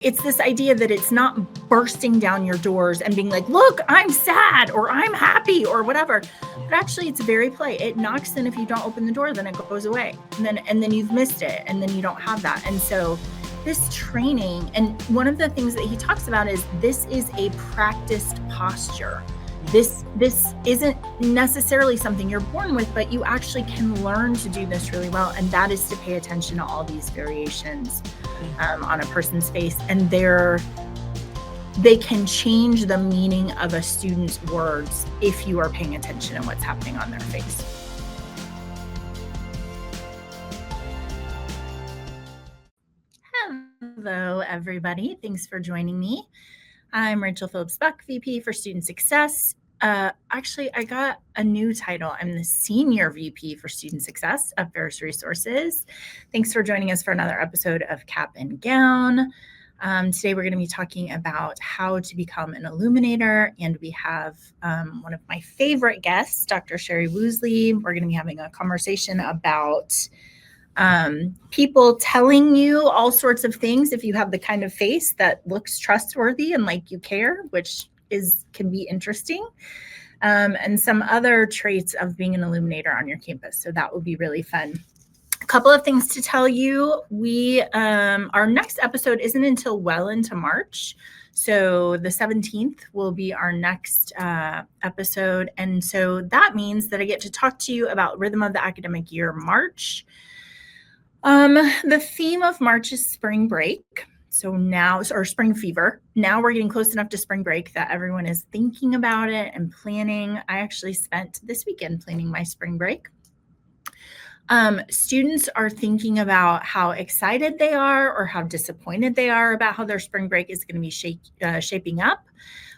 it's this idea that it's not bursting down your doors and being like, look, I'm sad or I'm happy or whatever. But actually, it's very polite. It knocks, and if you don't open the door, then it goes away. And then you've missed it, and then you don't have that. And so this training, and one of the things that he talks about is this is a practiced posture. This isn't necessarily something you're born with, but you actually can learn to do this really well. And that is to pay attention to all these variations on a person's face. And they can change the meaning of a student's words if you are paying attention to what's happening on their face. Hello, everybody. Thanks for joining me. I'm Rachel Phillips-Buck, VP for Student Success. Actually, I got a new title. I'm the Senior VP for Student Success at Ferris Resources. Thanks for joining us for another episode of Cap and Gown. Today, we're going to be talking about how to become an Illuminator, and we have one of my favorite guests, Dr. Sherry Woosley. We're going to be having a conversation about people telling you all sorts of things if you have the kind of face that looks trustworthy and like you care, which can be interesting, and some other traits of being an Illuminator on your campus. So that will be really fun. A couple of things to tell you. Our next episode isn't until well into March. So the 17th will be our next episode. And so that means that I get to talk to you about Rhythm of the Academic Year, March. The theme of March is spring break. So now, or spring fever. Now we're getting close enough to spring break that everyone is thinking about it and planning. I actually spent this weekend planning my spring break. Students are thinking about how excited they are or how disappointed they are about how their spring break is going to be shaping up.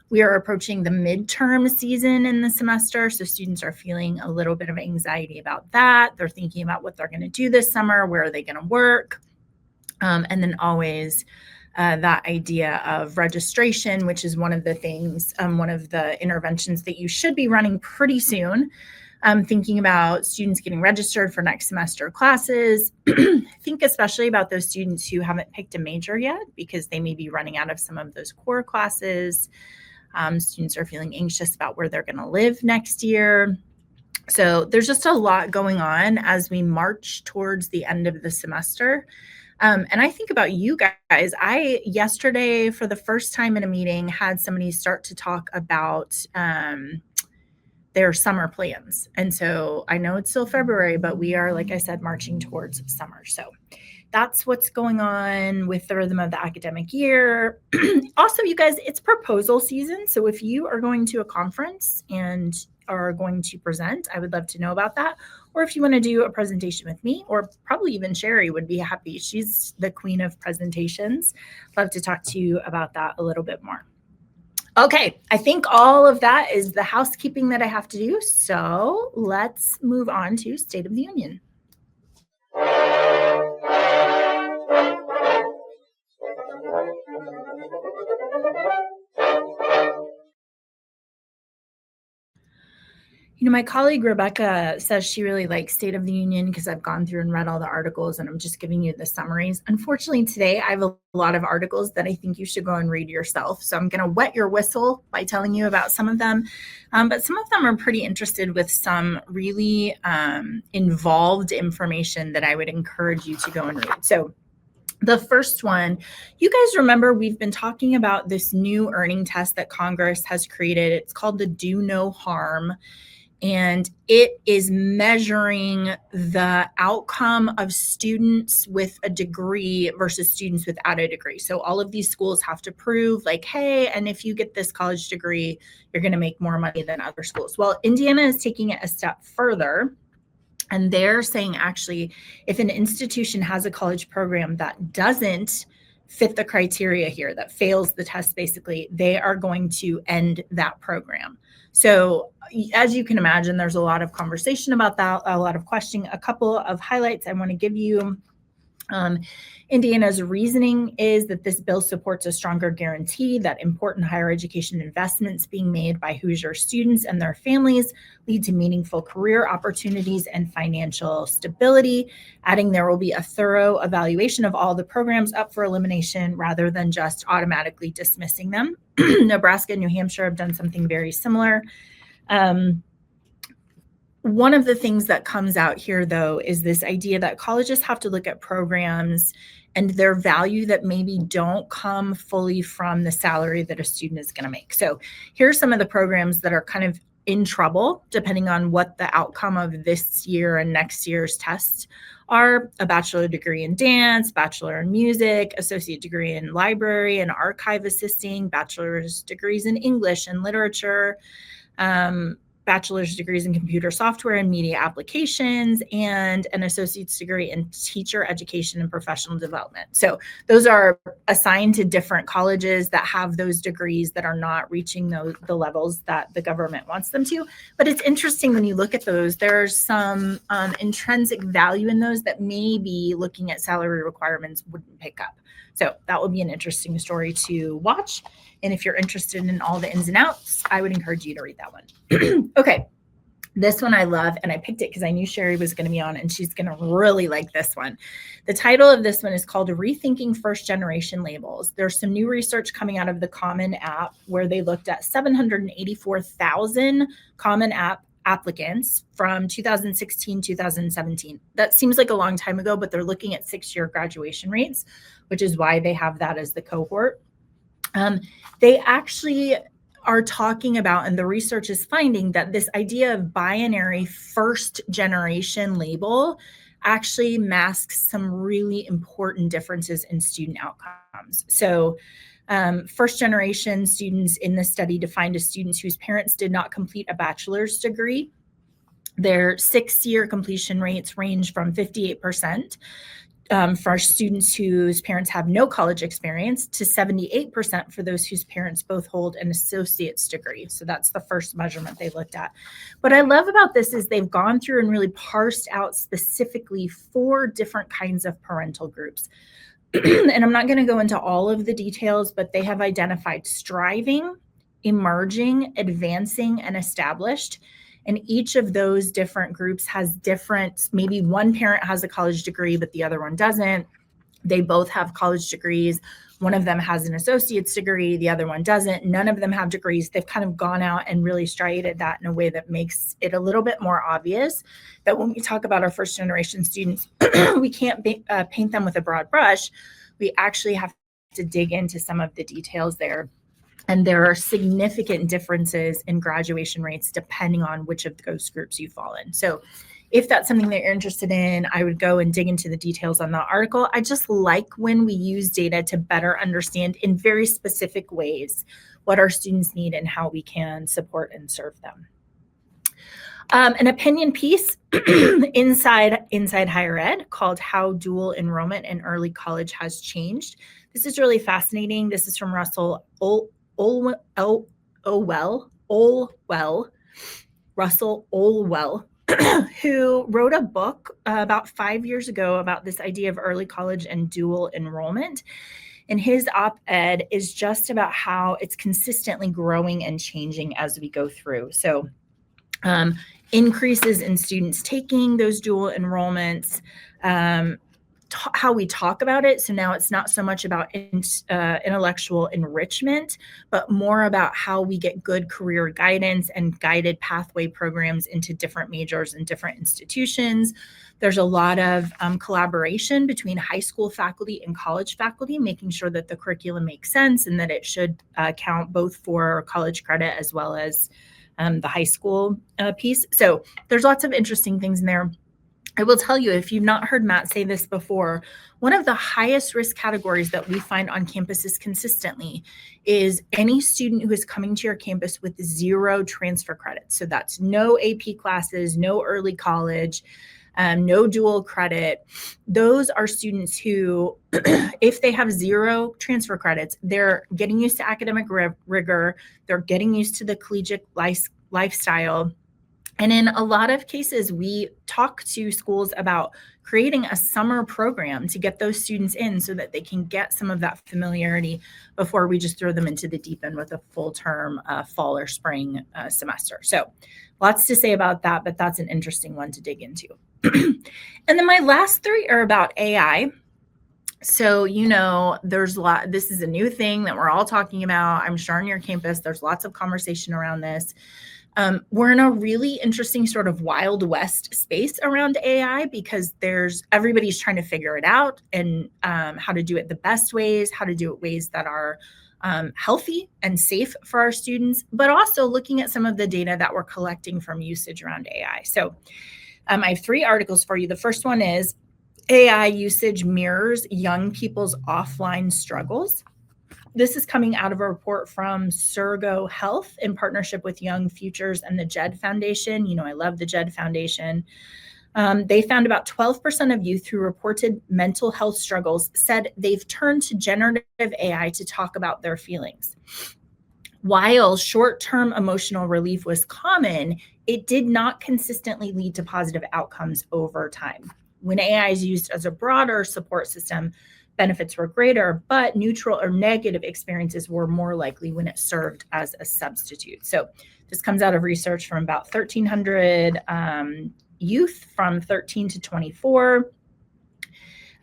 We are approaching the midterm season in the semester, so students are feeling a little bit of anxiety about that. They're thinking about what they're going to do this summer, where are they going to work, and then always that idea of registration, which is one of the things, one of the interventions that you should be running pretty soon. Thinking about students getting registered for next semester classes. Think especially about those students who haven't picked a major yet because they may be running out of some of those core classes. Students are feeling anxious about where they're going to live next year. So there's just a lot going on as we march towards the end of the semester. And I think about you guys. I yesterday, for the first time in a meeting, had somebody start to talk about their summer plans. And so I know it's still February, but we are, like I said, marching towards summer. So that's what's going on with the Rhythm of the Academic Year. Also, you guys, it's proposal season. So if you are going to a conference and are going to present, I would love to know about that. Or if you want to do a presentation with me, or probably even Sherry would be happy. She's the queen of presentations. Love to talk to you about that a little bit more. Okay, I think all of that is the housekeeping that I have to do. So let's move on to State of the Union. You know, my colleague Rebecca says she really likes State of the Union because I've gone through and read all the articles and I'm just giving you the summaries. Unfortunately, today I have a lot of articles that I think you should go and read yourself. So I'm going to wet your whistle by telling you about some of them. But some of them are pretty interested with some really involved information that I would encourage you to go and read. So the first one, you guys remember we've been talking about this new earning test that Congress has created. It's called the Do No Harm. And it is measuring the outcome of students with a degree versus students without a degree. So all of these schools have to prove like, hey, and if you get this college degree, you're going to make more money than other schools. Well, Indiana is taking it a step further. And they're saying, actually, if an institution has a college program that doesn't fit the criteria here, that fails the test, basically, they are going to end that program. So as you can imagine, there's a lot of conversation about that, a lot of questioning. A couple of highlights I want to give you. Indiana's reasoning is that this bill supports a stronger guarantee that important higher education investments being made by Hoosier students and their families lead to meaningful career opportunities and financial stability, adding there will be a thorough evaluation of all the programs up for elimination rather than just automatically dismissing them. Nebraska and New Hampshire have done something very similar. One of the things that comes out here, though, is this idea that colleges have to look at programs and their value that maybe don't come fully from the salary that a student is going to make. So here's some of the programs that are kind of in trouble, depending on what the outcome of this year and next year's tests are: a bachelor degree in dance, bachelor in music, associate degree in library and archive assisting, bachelor's degrees in English and literature, bachelor's degrees in computer software and media applications, and an associate's degree in teacher education and professional development. So those are assigned to different colleges that have those degrees that are not reaching the levels that the government wants them to. But it's interesting when you look at those, there's some intrinsic value in those that maybe looking at salary requirements wouldn't pick up. So that will be an interesting story to watch. And if you're interested in all the ins and outs, I would encourage you to read that one. Okay, this one I love, and I picked it because I knew Sherry was going to be on, and she's going to really like this one. The title of this one is called Rethinking First Generation Labels. There's some new research coming out of the Common App where they looked at 784,000 Common App applicants from 2016-2017. That seems like a long time ago, but they're looking at 6-year graduation rates, which is why they have that as the cohort. They actually are talking about, and the research is finding, that this idea of binary first generation label actually masks some really important differences in student outcomes. So first generation students in the study defined as students whose parents did not complete a bachelor's degree. Their 6-year completion rates range from 58% for students whose parents have no college experience to 78% for those whose parents both hold an associate's degree. So that's the first measurement they looked at. What I love about this is they've gone through and really parsed out specifically 4 different kinds of parental groups. And I'm not going to go into all of the details, but they have identified striving, emerging, advancing, and established. And each of those different groups has different, maybe one parent has a college degree, but the other one doesn't. They both have college degrees. One of them has an associate's degree, the other one doesn't. None of them have degrees. They've kind of gone out and really striated that in a way that makes it a little bit more obvious that when we talk about our first generation students, we can't paint them with a broad brush. We actually have to dig into some of the details there. And there are significant differences in graduation rates depending on which of those groups you fall in. So if that's something that you're interested in, I would go and dig into the details on that article. I just like when we use data to better understand in very specific ways what our students need and how we can support and serve them. An opinion piece inside higher ed called How Dual Enrollment in Early College Has Changed. This is really fascinating. This is from Russell Olwell, who wrote a book about 5 years ago about this idea of early college and dual enrollment. And his op-ed is just about how it's consistently growing and changing as we go through. So increases in students taking those dual enrollments, how we talk about it. So now it's not so much about intellectual enrichment, but more about how we get good career guidance and guided pathway programs into different majors and different institutions. There's a lot of collaboration between high school faculty and college faculty, making sure that the curriculum makes sense and that it should count both for college credit as well as the high school piece. So there's lots of interesting things in there. I will tell you, if you've not heard Matt say this before, one of the highest risk categories that we find on campuses consistently is any student who is coming to your campus with 0 transfer credits. So that's no AP classes, no early college, no dual credit. Those are students who, if they have 0 transfer credits, they're getting used to academic rigor, they're getting used to the collegiate lifestyle. And in a lot of cases, we talk to schools about creating a summer program to get those students in so that they can get some of that familiarity before we just throw them into the deep end with a full term fall or spring semester. So lots to say about that, but that's an interesting one to dig into. And then my last three are about AI. So, there's this is a new thing that we're all talking about. I'm sure on your campus, there's lots of conversation around this. We're in a really interesting sort of Wild West space around AI because everybody's trying to figure it out and how to do it the best ways, how to do it ways that are healthy and safe for our students, but also looking at some of the data that we're collecting from usage around AI. So I have 3 articles for you. The first one is AI usage mirrors young people's offline struggles. This is coming out of a report from Surgo Health in partnership with Young Futures and the JED Foundation. I love the JED Foundation. They found about 12% of youth who reported mental health struggles said they've turned to generative AI to talk about their feelings. While short-term emotional relief was common, it did not consistently lead to positive outcomes over time. When AI is used as a broader support system, benefits were greater, but neutral or negative experiences were more likely when it served as a substitute. So this comes out of research from about 1,300 youth from 13 to 24.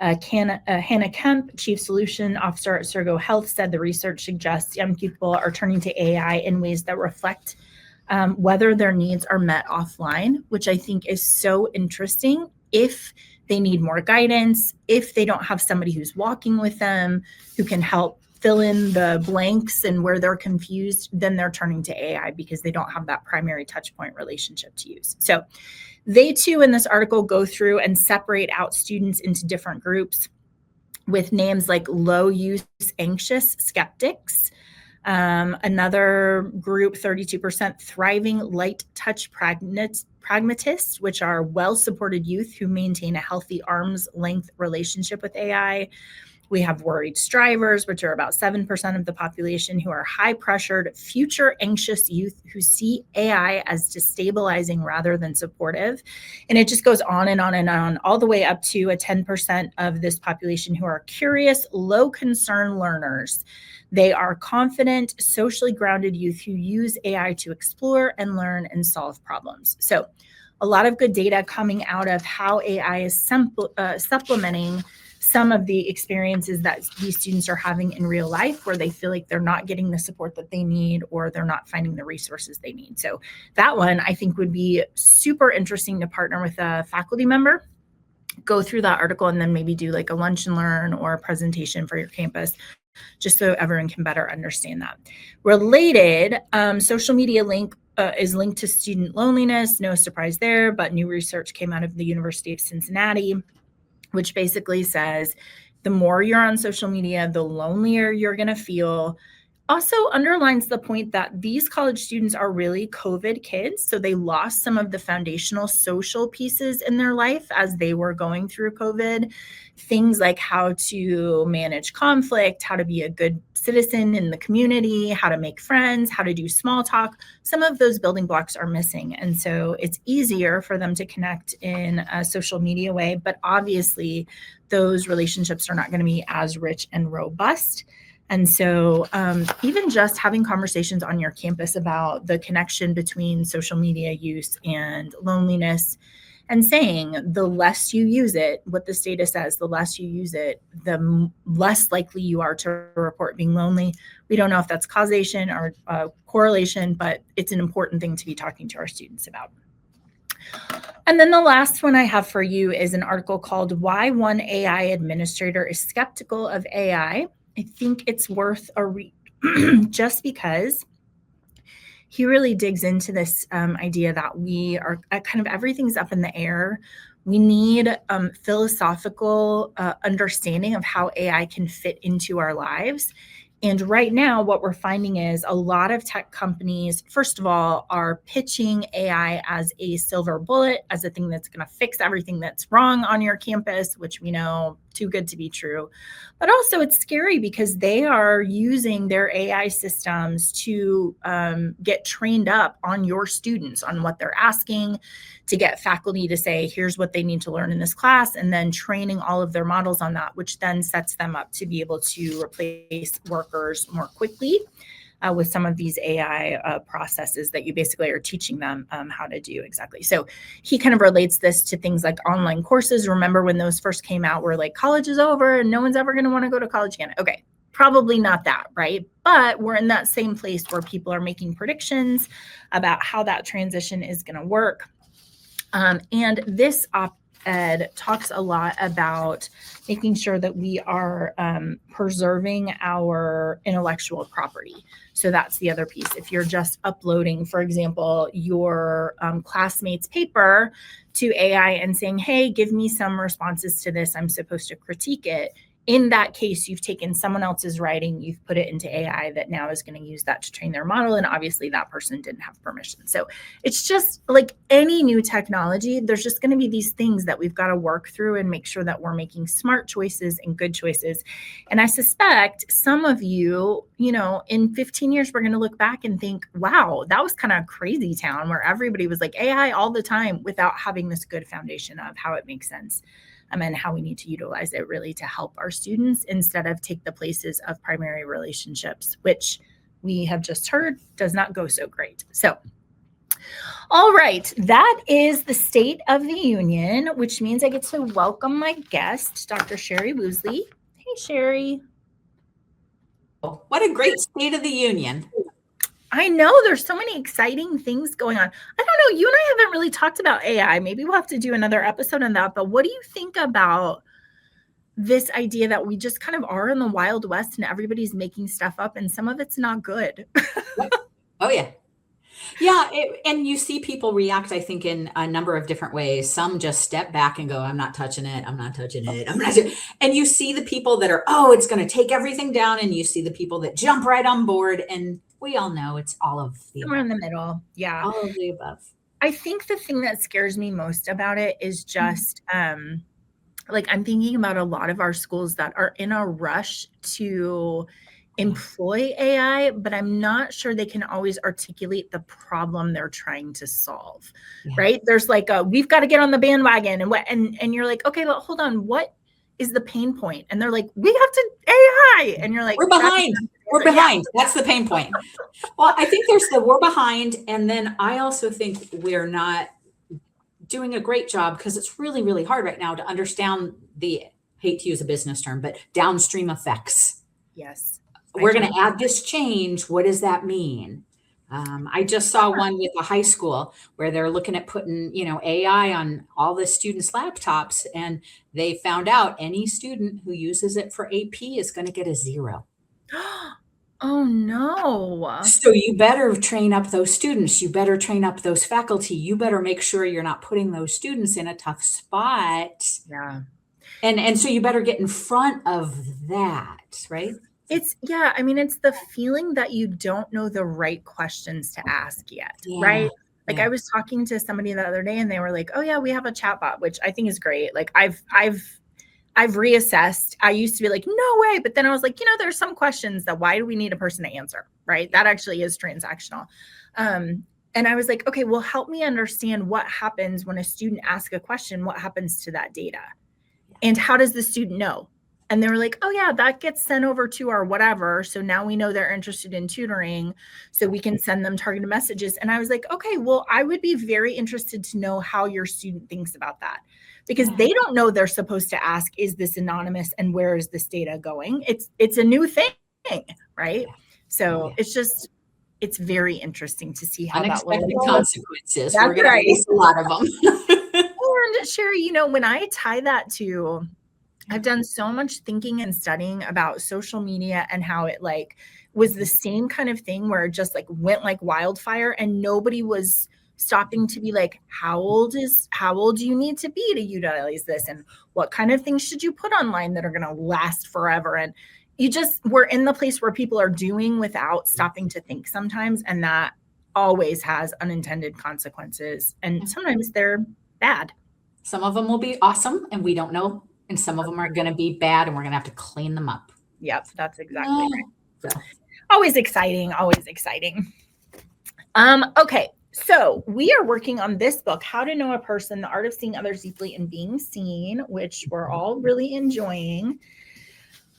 Hannah Kemp, Chief Solution Officer at Surgo Health, said the research suggests young people are turning to AI in ways that reflect whether their needs are met offline, which I think is so interesting. If they need more guidance, if they don't have somebody who's walking with them, who can help fill in the blanks and where they're confused, then they're turning to AI because they don't have that primary touch point relationship to use. So they too, in this article, go through and separate out students into different groups with names like low use anxious skeptics. Another group, 32%, thriving light touch pragmatists, which are well-supported youth who maintain a healthy arm's length relationship with AI. We have worried strivers, which are about 7% of the population, who are high-pressured, future anxious youth who see AI as destabilizing rather than supportive. And it just goes on and on and on, all the way up to a 10% of this population who are curious, low-concern learners. They are confident, socially grounded youth who use AI to explore and learn and solve problems. So a lot of good data coming out of how AI is supplementing some of the experiences that these students are having in real life where they feel like they're not getting the support that they need or they're not finding the resources they need. So that one I think would be super interesting to partner with a faculty member, go through that article, and then maybe do like a lunch and learn or a presentation for your campus, just so everyone can better understand that. Related, social media is linked to student loneliness. No surprise there, but new research came out of the University of Cincinnati, which basically says the more you're on social media, the lonelier you're going to feel. Also underlines the point that these college students are really COVID kids. So they lost some of the foundational social pieces in their life as they were going through COVID. Things like how to manage conflict, how to be a good citizen in the community, how to make friends, how to do small talk. Some of those building blocks are missing. And so it's easier for them to connect in a social media way. But obviously, those relationships are not going to be as rich and robust. And so even just having conversations on your campus about the connection between social media use and loneliness, and saying the less you use it, what this data says, the less you use it, the less likely you are to report being lonely. We don't know if that's causation or correlation, but it's an important thing to be talking to our students about. And then the last one I have for you is an article called Why One AI Administrator is Skeptical of AI. I think it's worth a read just because he really digs into this idea that we are kind of everything's up in the air. We need philosophical understanding of how AI can fit into our lives. And right now, what we're finding is a lot of tech companies, first of all, are pitching AI as a silver bullet, as a thing that's going to fix everything that's wrong on your campus, which we know too good to be true. But also it's scary because they are using their AI systems to get trained up on your students, on what they're asking, to get faculty to say, here's what they need to learn in this class, and then training all of their models on that, which then sets them up to be able to replace workers more quickly with some of these AI processes that you basically are teaching them how to do exactly. So he kind of relates this to things like online courses. Remember when those first came out, we're like, college is over and no one's ever going to want to go to college again. Okay, probably not that, right? But we're in that same place where people are making predictions about how that transition is going to work. And this op-ed talks a lot about making sure that we are preserving our intellectual property. So that's the other piece. If you're just uploading, for example, your classmate's paper to AI and saying, hey, give me some responses to this, I'm supposed to critique it. In that case, you've taken someone else's writing, you've put it into AI that now is going to use that to train their model. And obviously that person didn't have permission. So it's just like any new technology, there's just going to be these things that we've got to work through and make sure that we're making smart choices and good choices. And I suspect some of you, in 15 years, we're going to look back and think, wow, that was kind of a crazy town where everybody was like AI all the time without having this good foundation of how it makes sense. And how we need to utilize it really to help our students instead of take the places of primary relationships, which we have just heard does not go so great. So, all right, that is the State of the Union, which means I get to welcome my guest, Dr. Sherry Woosley. Hey, Sherry. What a great State of the Union. I know there's so many exciting things going on. I don't know, you and I haven't really talked about AI. Maybe we'll have to do another episode on that. But what do you think about this idea that we just kind of are in the Wild West and everybody's making stuff up and some of it's not good? Oh, yeah. Yeah. And you see people react, I think, in a number of different ways. Some just step back and go, I'm not touching it. I'm not touching it. I'm not. And you see the people that are, oh, it's going to take everything down. And you see the people that jump right on board. And we all know it's all of the Somewhere above. in the middle. Yeah. All of the above. I think the thing that scares me most about it is just like I'm thinking about a lot of our schools that are in a rush to employ AI, but I'm not sure they can always articulate the problem they're trying to solve, right? There's like we've got to get on the bandwagon and you're like, okay, well, hold on, what is the pain point? And they're like, we have to AI. And you're like, we're behind. We're behind. Yeah. That's the pain point. Well, I think there's the we're behind. And then I also think we're not doing a great job because it's really, really hard right now to understand the, hate to use a business term, but downstream effects. Yes. We're going to add this change. What does that mean? I just saw one with a high school where they're looking at putting, AI on all the students' laptops, and they found out any student who uses it for AP is going to get a 0. Oh, no. So you better train up those students. You better train up those faculty. You better make sure you're not putting those students in a tough spot. Yeah. And so you better get in front of that, right? It's the feeling that you don't know the right questions to ask yet, right? Like I was talking to somebody the other day and they were like, oh yeah, we have a chatbot, which I think is great. Like I've reassessed. I used to be like, no way. But then I was like, there's some questions that why do we need a person to answer, right? That actually is transactional. And I was like, okay, well, help me understand what happens when a student asks a question, what happens to that data? And how does the student know? And they were like, oh yeah, that gets sent over to our whatever. So now we know they're interested in tutoring, so we can send them targeted messages. And I was like, okay, well, I would be very interested to know how your student thinks about that, because they don't know they're supposed to ask, is this anonymous and where is this data going? It's a new thing, right? So it's very interesting to see how unexpected that consequences. We're going to face a lot of them. And Sherry, when I tie that to, I've done so much thinking and studying about social media and how it like was the same kind of thing where it just like went like wildfire and nobody was stopping to be like, how old do you need to be to utilize this? And what kind of things should you put online that are going to last forever? And we're in the place where people are doing without stopping to think sometimes. And that always has unintended consequences. And sometimes they're bad. Some of them will be awesome and we don't know and some of them are going to be bad, and we're going to have to clean them up. Yep, that's exactly right. So. Always exciting, always exciting. Okay, so we are working on this book, How to Know a Person, The Art of Seeing Others Deeply and Being Seen, which we're all really enjoying.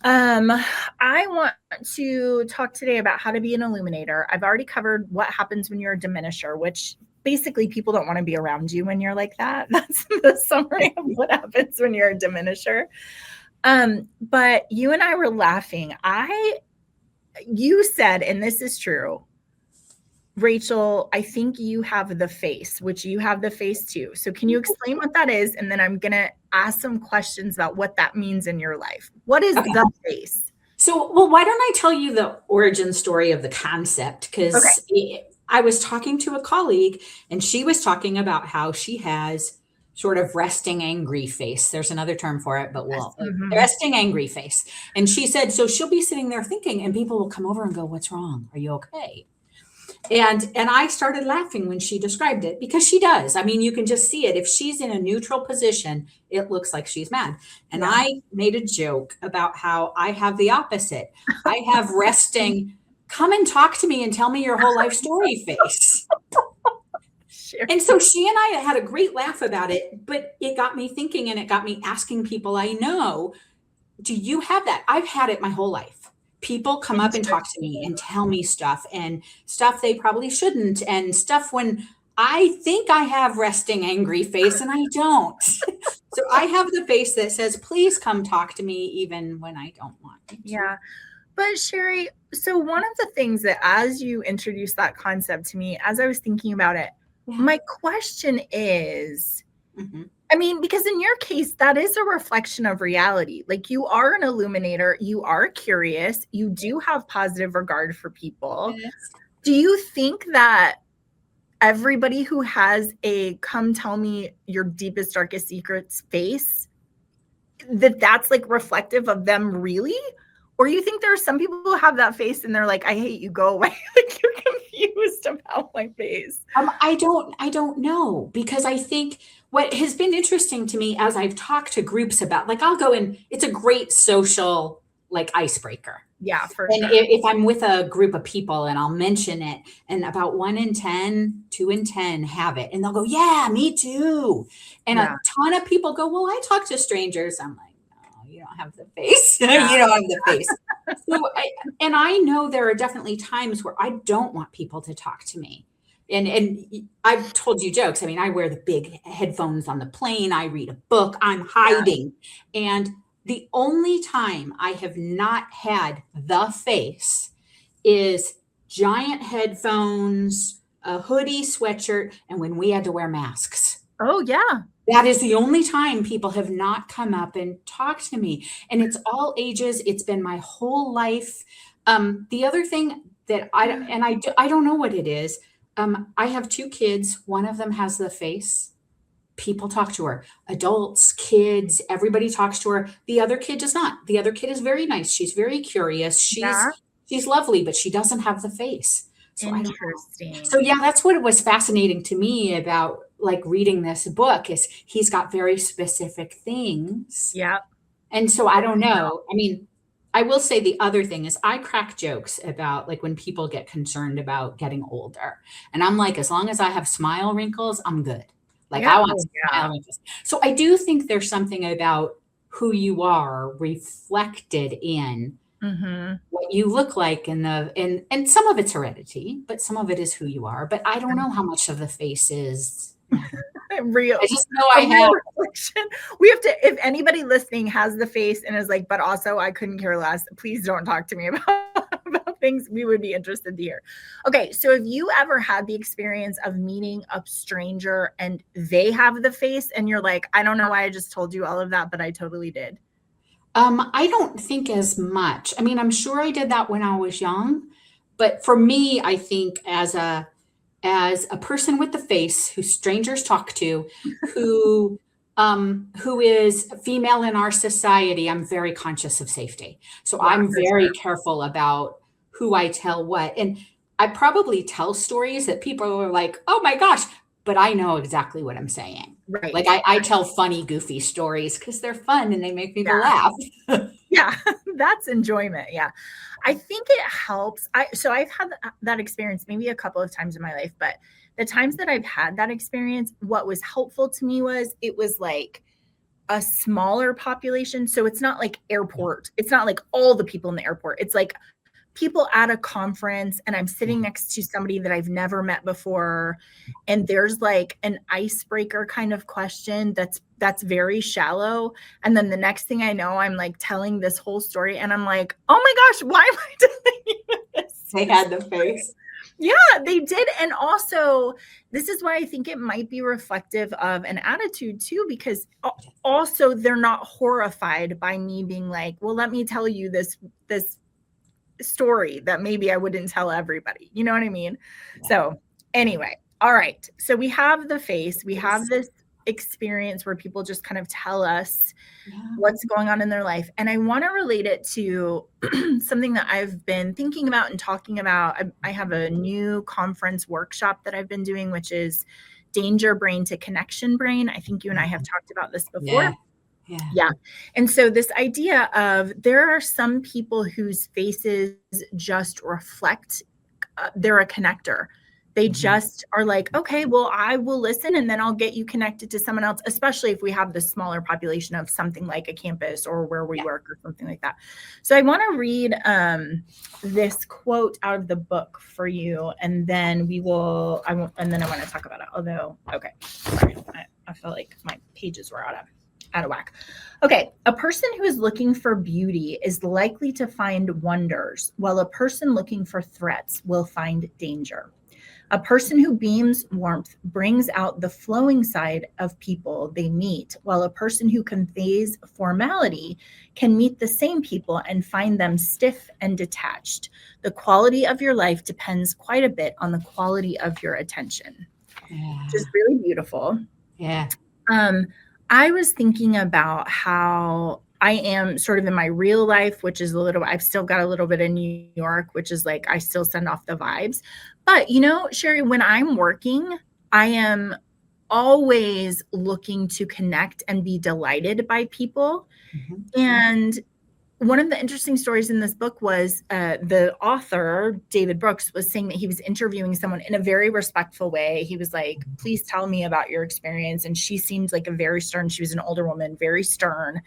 I want to talk today about how to be an illuminator. I've already covered what happens when you're a diminisher, which basically people don't want to be around you when you're like that. That's the summary of what happens when you're a diminisher. But you and I were laughing. You said, and this is true, Rachel, I think you have the face, which you have the face too. So can you explain what that is? And then I'm going to ask some questions about what that means in your life. What is the face? So, well, why don't I tell you the origin story of the concept? Because I was talking to a colleague, and she was talking about how she has sort of resting angry face. There's another term for it, but resting angry face. And she said, so she'll be sitting there thinking, and people will come over and go, what's wrong? Are you okay? And I started laughing when she described it, because she does. I mean, you can just see it. If she's in a neutral position, it looks like she's mad. And I made a joke about how I have the opposite. I have resting, come and talk to me and tell me your whole life story face. Sure. And so she and I had a great laugh about it, but it got me thinking, and it got me asking people I know, do you have that? I've had it my whole life. People come up and talk to me and tell me stuff, and stuff they probably shouldn't, and stuff when I think I have resting angry face and I don't. So I have the face that says, please come talk to me even when I don't want to. Yeah. But Sherry, so one of the things that as you introduced that concept to me, as I was thinking about it, my question is, I mean, because in your case, that is a reflection of reality. Like, you are an illuminator, you are curious, you do have positive regard for people. Yes. Do you think that everybody who has a come tell me your deepest, darkest secrets face, that's like reflective of them really? Or you think there are some people who have that face and they're like, I hate you, go away. Like, you're confused about my face. I don't know, because I think what has been interesting to me as I've talked to groups about, like, I'll go in, it's a great social, like, icebreaker. Yeah, for sure. And if I'm with a group of people and I'll mention it, and about 1 in 10, 2 in 10 have it, and they'll go, yeah, me too. And a ton of people go, well, I talk to strangers. I'm like, you don't have the face. You don't have the face. So I know there are definitely times where I don't want people to talk to me. And I've told you jokes. I mean, I wear the big headphones on the plane. I read a book. I'm hiding. Yeah. And the only time I have not had the face is giant headphones, a hoodie, sweatshirt, and when we had to wear masks. Oh, yeah. That is the only time people have not come up and talked to me. And it's all ages. It's been my whole life. The other thing that I don't know what it is. I have 2 kids. One of them has the face. People talk to her. Adults, kids, everybody talks to her. The other kid does not. The other kid is very nice. She's very curious. She's lovely, but she doesn't have the face. So interesting. So yeah, that's what was fascinating to me about, like, reading this book, is he's got very specific things. Yeah. And so I don't know. I mean, I will say the other thing is I crack jokes about, like, when people get concerned about getting older. And I'm like, as long as I have smile wrinkles, I'm good. Like, I want smile wrinkles. So I do think there's something about who you are reflected in what you look like and some of it's heredity, but some of it is who you are. But I don't know how much of the face is real. I just know I have reflection. We have to, if anybody listening has the face and is like, but also I couldn't care less, please don't talk to me about things we would be interested to hear. Okay, so have you ever had the experience of meeting a stranger and they have the face and you're like, I don't know why I just told you all of that, but I totally did? I don't think as much. I mean, I'm sure I did that when I was young, but for me, I think as a person with the face who strangers talk to, who is female in our society, I'm very conscious of safety. So I'm very careful about who I tell what. And I probably tell stories that people are like, oh my gosh, but I know exactly what I'm saying. Right. Like I tell funny, goofy stories because they're fun and they make people Yeah. laugh. Yeah. That's enjoyment. Yeah. I think it helps. So I've had that experience maybe a couple of times in my life, but the times that I've had that experience, what was helpful to me was it was like a smaller population. So it's not like airport. It's not like all the people in the airport. It's like people at a conference and I'm sitting next to somebody that I've never met before, and there's like an icebreaker kind of question that's very shallow, and then the next thing I know I'm like telling this whole story and I'm like, oh my gosh, why am I telling you this? They had the face. Yeah, they did. And also, this is why I think it might be reflective of an attitude too, because also they're not horrified by me being like, well, let me tell you this story that maybe I wouldn't tell everybody. You know what I mean? Yeah. So anyway, all right. So we have the face, we have this experience where people just kind of tell us what's going on in their life. And I want to relate it to something that I've been thinking about and talking about. I have a new conference workshop that I've been doing, which is Danger Brain to Connection Brain. I think you and I have talked about this before. Yeah. And so this idea of there are some people whose faces just reflect, they're a connector. They just are like, okay, well, I will listen and then I'll get you connected to someone else, especially if we have the smaller population of something like a campus or where we work or something like that. So I want to read this quote out of the book for you, and then and then I want to talk about it. Although, okay, sorry, I feel like my pages were out of whack. Okay, a person who is looking for beauty is likely to find wonders, while a person looking for threats will find danger. A person who beams warmth brings out the flowing side of people they meet, while a person who conveys formality can meet the same people and find them stiff and detached. The quality of your life depends quite a bit on the quality of your attention. Which is really beautiful. Yeah. I was thinking about how I am sort of in my real life, which is I've still got a little bit in New York, which is like, I still send off the vibes. But, Sherry, when I'm working, I am always looking to connect and be delighted by people. And one of the interesting stories in this book was the author, David Brooks, was saying that he was interviewing someone in a very respectful way. He was like, please tell me about your experience. And she seemed like she was an older woman, very stern.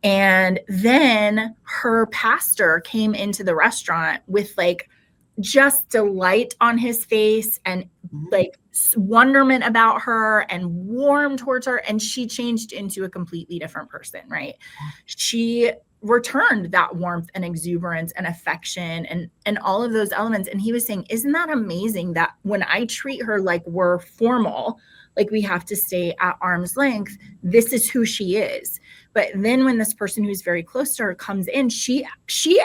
And then her pastor came into the restaurant with like just delight on his face and like wonderment about her and warm towards her. And she changed into a completely different person, right? She returned that warmth and exuberance and affection and all of those elements. And he was saying, isn't that amazing that when I treat her like we're formal, like we have to stay at arm's length, this is who she is. But then when this person who's very close to her comes in, she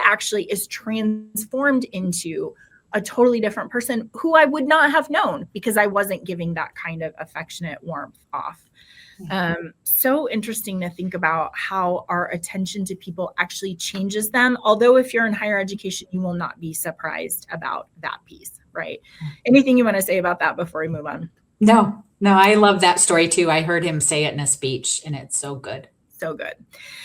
actually is transformed into a totally different person who I would not have known because I wasn't giving that kind of affectionate warmth off. So interesting to think about how our attention to people actually changes them. Although if you're in higher education, you will not be surprised about that piece, right? Anything you want to say about that before we move on? No, I love that story too. I heard him say it in a speech and it's so good. So good.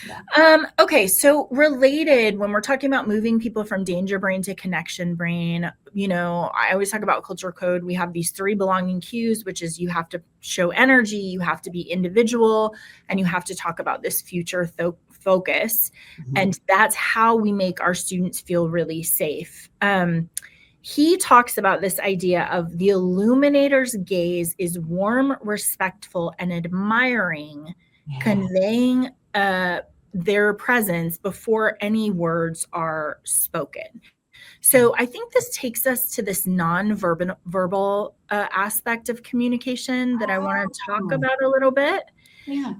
Yeah. Okay. So related, when we're talking about moving people from danger brain to connection brain, I always talk about culture code. We have these 3 belonging cues, which is you have to show energy, you have to be individual, and you have to talk about this future focus. And that's how we make our students feel really safe. He talks about this idea of the illuminator's gaze is warm, respectful, and admiring, conveying their presence before any words are spoken. So I think this takes us to this nonverbal aspect of communication that I want to talk about a little bit. Yeah.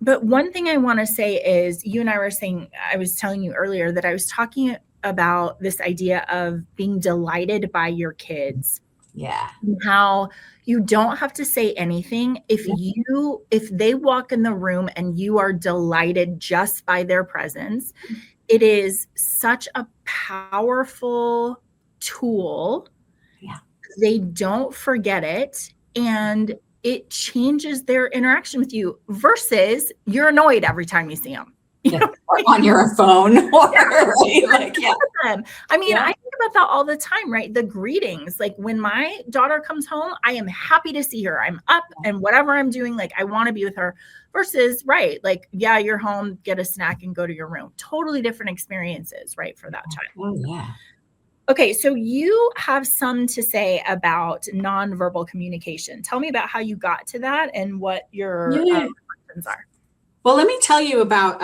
But one thing I want to say is, you and I were saying, I was telling you earlier that I was talking about this idea of being delighted by your kids. Yeah. How you don't have to say anything. If they walk in the room and you are delighted just by their presence, it is such a powerful tool. Yeah. They don't forget it. and it changes their interaction with you versus you're annoyed every time you see them. You know? Or on your phone. Or, right? Like, yeah. I mean, I think about that all the time, right? The greetings, like when my daughter comes home, I am happy to see her. I'm up and whatever I'm doing, like I want to be with her versus, right? Like, yeah, you're home, get a snack and go to your room. Totally different experiences, right? For that time. Oh, yeah. Okay, so you have some to say about nonverbal communication. Tell me about how you got to that and what your reflections are. Well, let me tell you about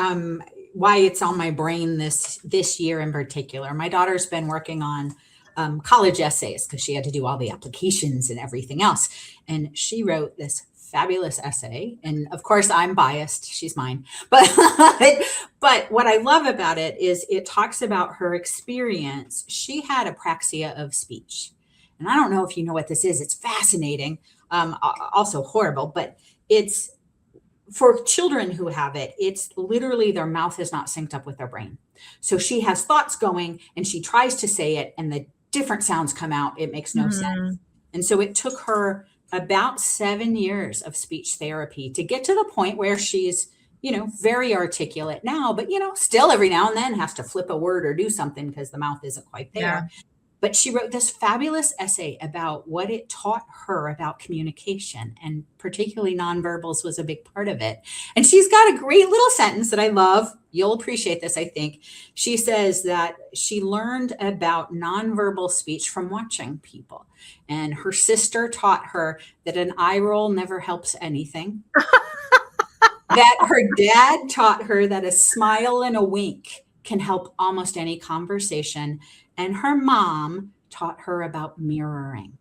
why it's on my brain this year in particular. My daughter's been working on college essays because she had to do all the applications and everything else. And she wrote this fabulous essay. And of course, I'm biased. She's mine. But what I love about it is it talks about her experience. She had apraxia of speech. And I don't know if you know what this is. It's fascinating, also horrible, but it's for children who have it, it's literally their mouth is not synced up with their brain. So she has thoughts going and she tries to say it and the different sounds come out. It makes no sense. And so it took her about 7 years of speech therapy to get to the point where she's, very articulate now, but, still every now and then has to flip a word or do something because the mouth isn't quite there. Yeah. But she wrote this fabulous essay about what it taught her about communication, and particularly nonverbals was a big part of it. And she's got a great little sentence that I love. You'll appreciate this, I think. She says that she learned about nonverbal speech from watching people. And her sister taught her that an eye roll never helps anything. That her dad taught her that a smile and a wink can help almost any conversation. And her mom taught her about mirroring.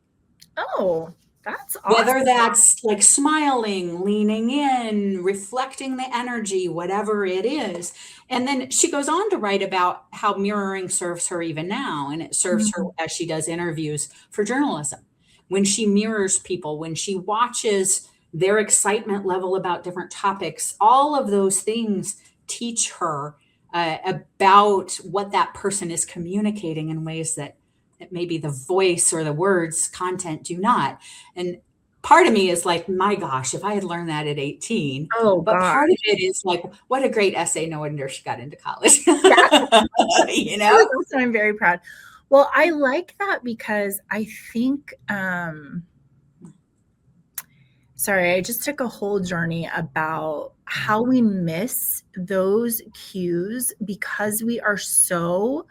Oh, that's awesome. Whether that's like smiling, leaning in, reflecting the energy, whatever it is. And then she goes on to write about how mirroring serves her even now. And it serves her as she does interviews for journalism. When she mirrors people, when she watches their excitement level about different topics, all of those things teach her about what that person is communicating in ways that maybe the voice or the words content do not. And part of me is like, my gosh, if I had learned that at 18, but part of it is like, what a great essay. No wonder she got into college. So I'm very proud. Well, I like that because I think, sorry, I just took a whole journey about how we miss those cues because we are so,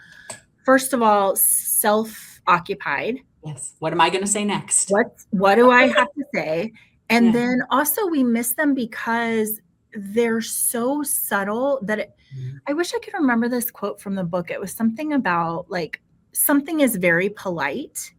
first of all, self-occupied. Yes. What am I going to say next? What do I have to say? And then also we miss them because they're so subtle that I wish I could remember this quote from the book. It was something about like, something is very polite.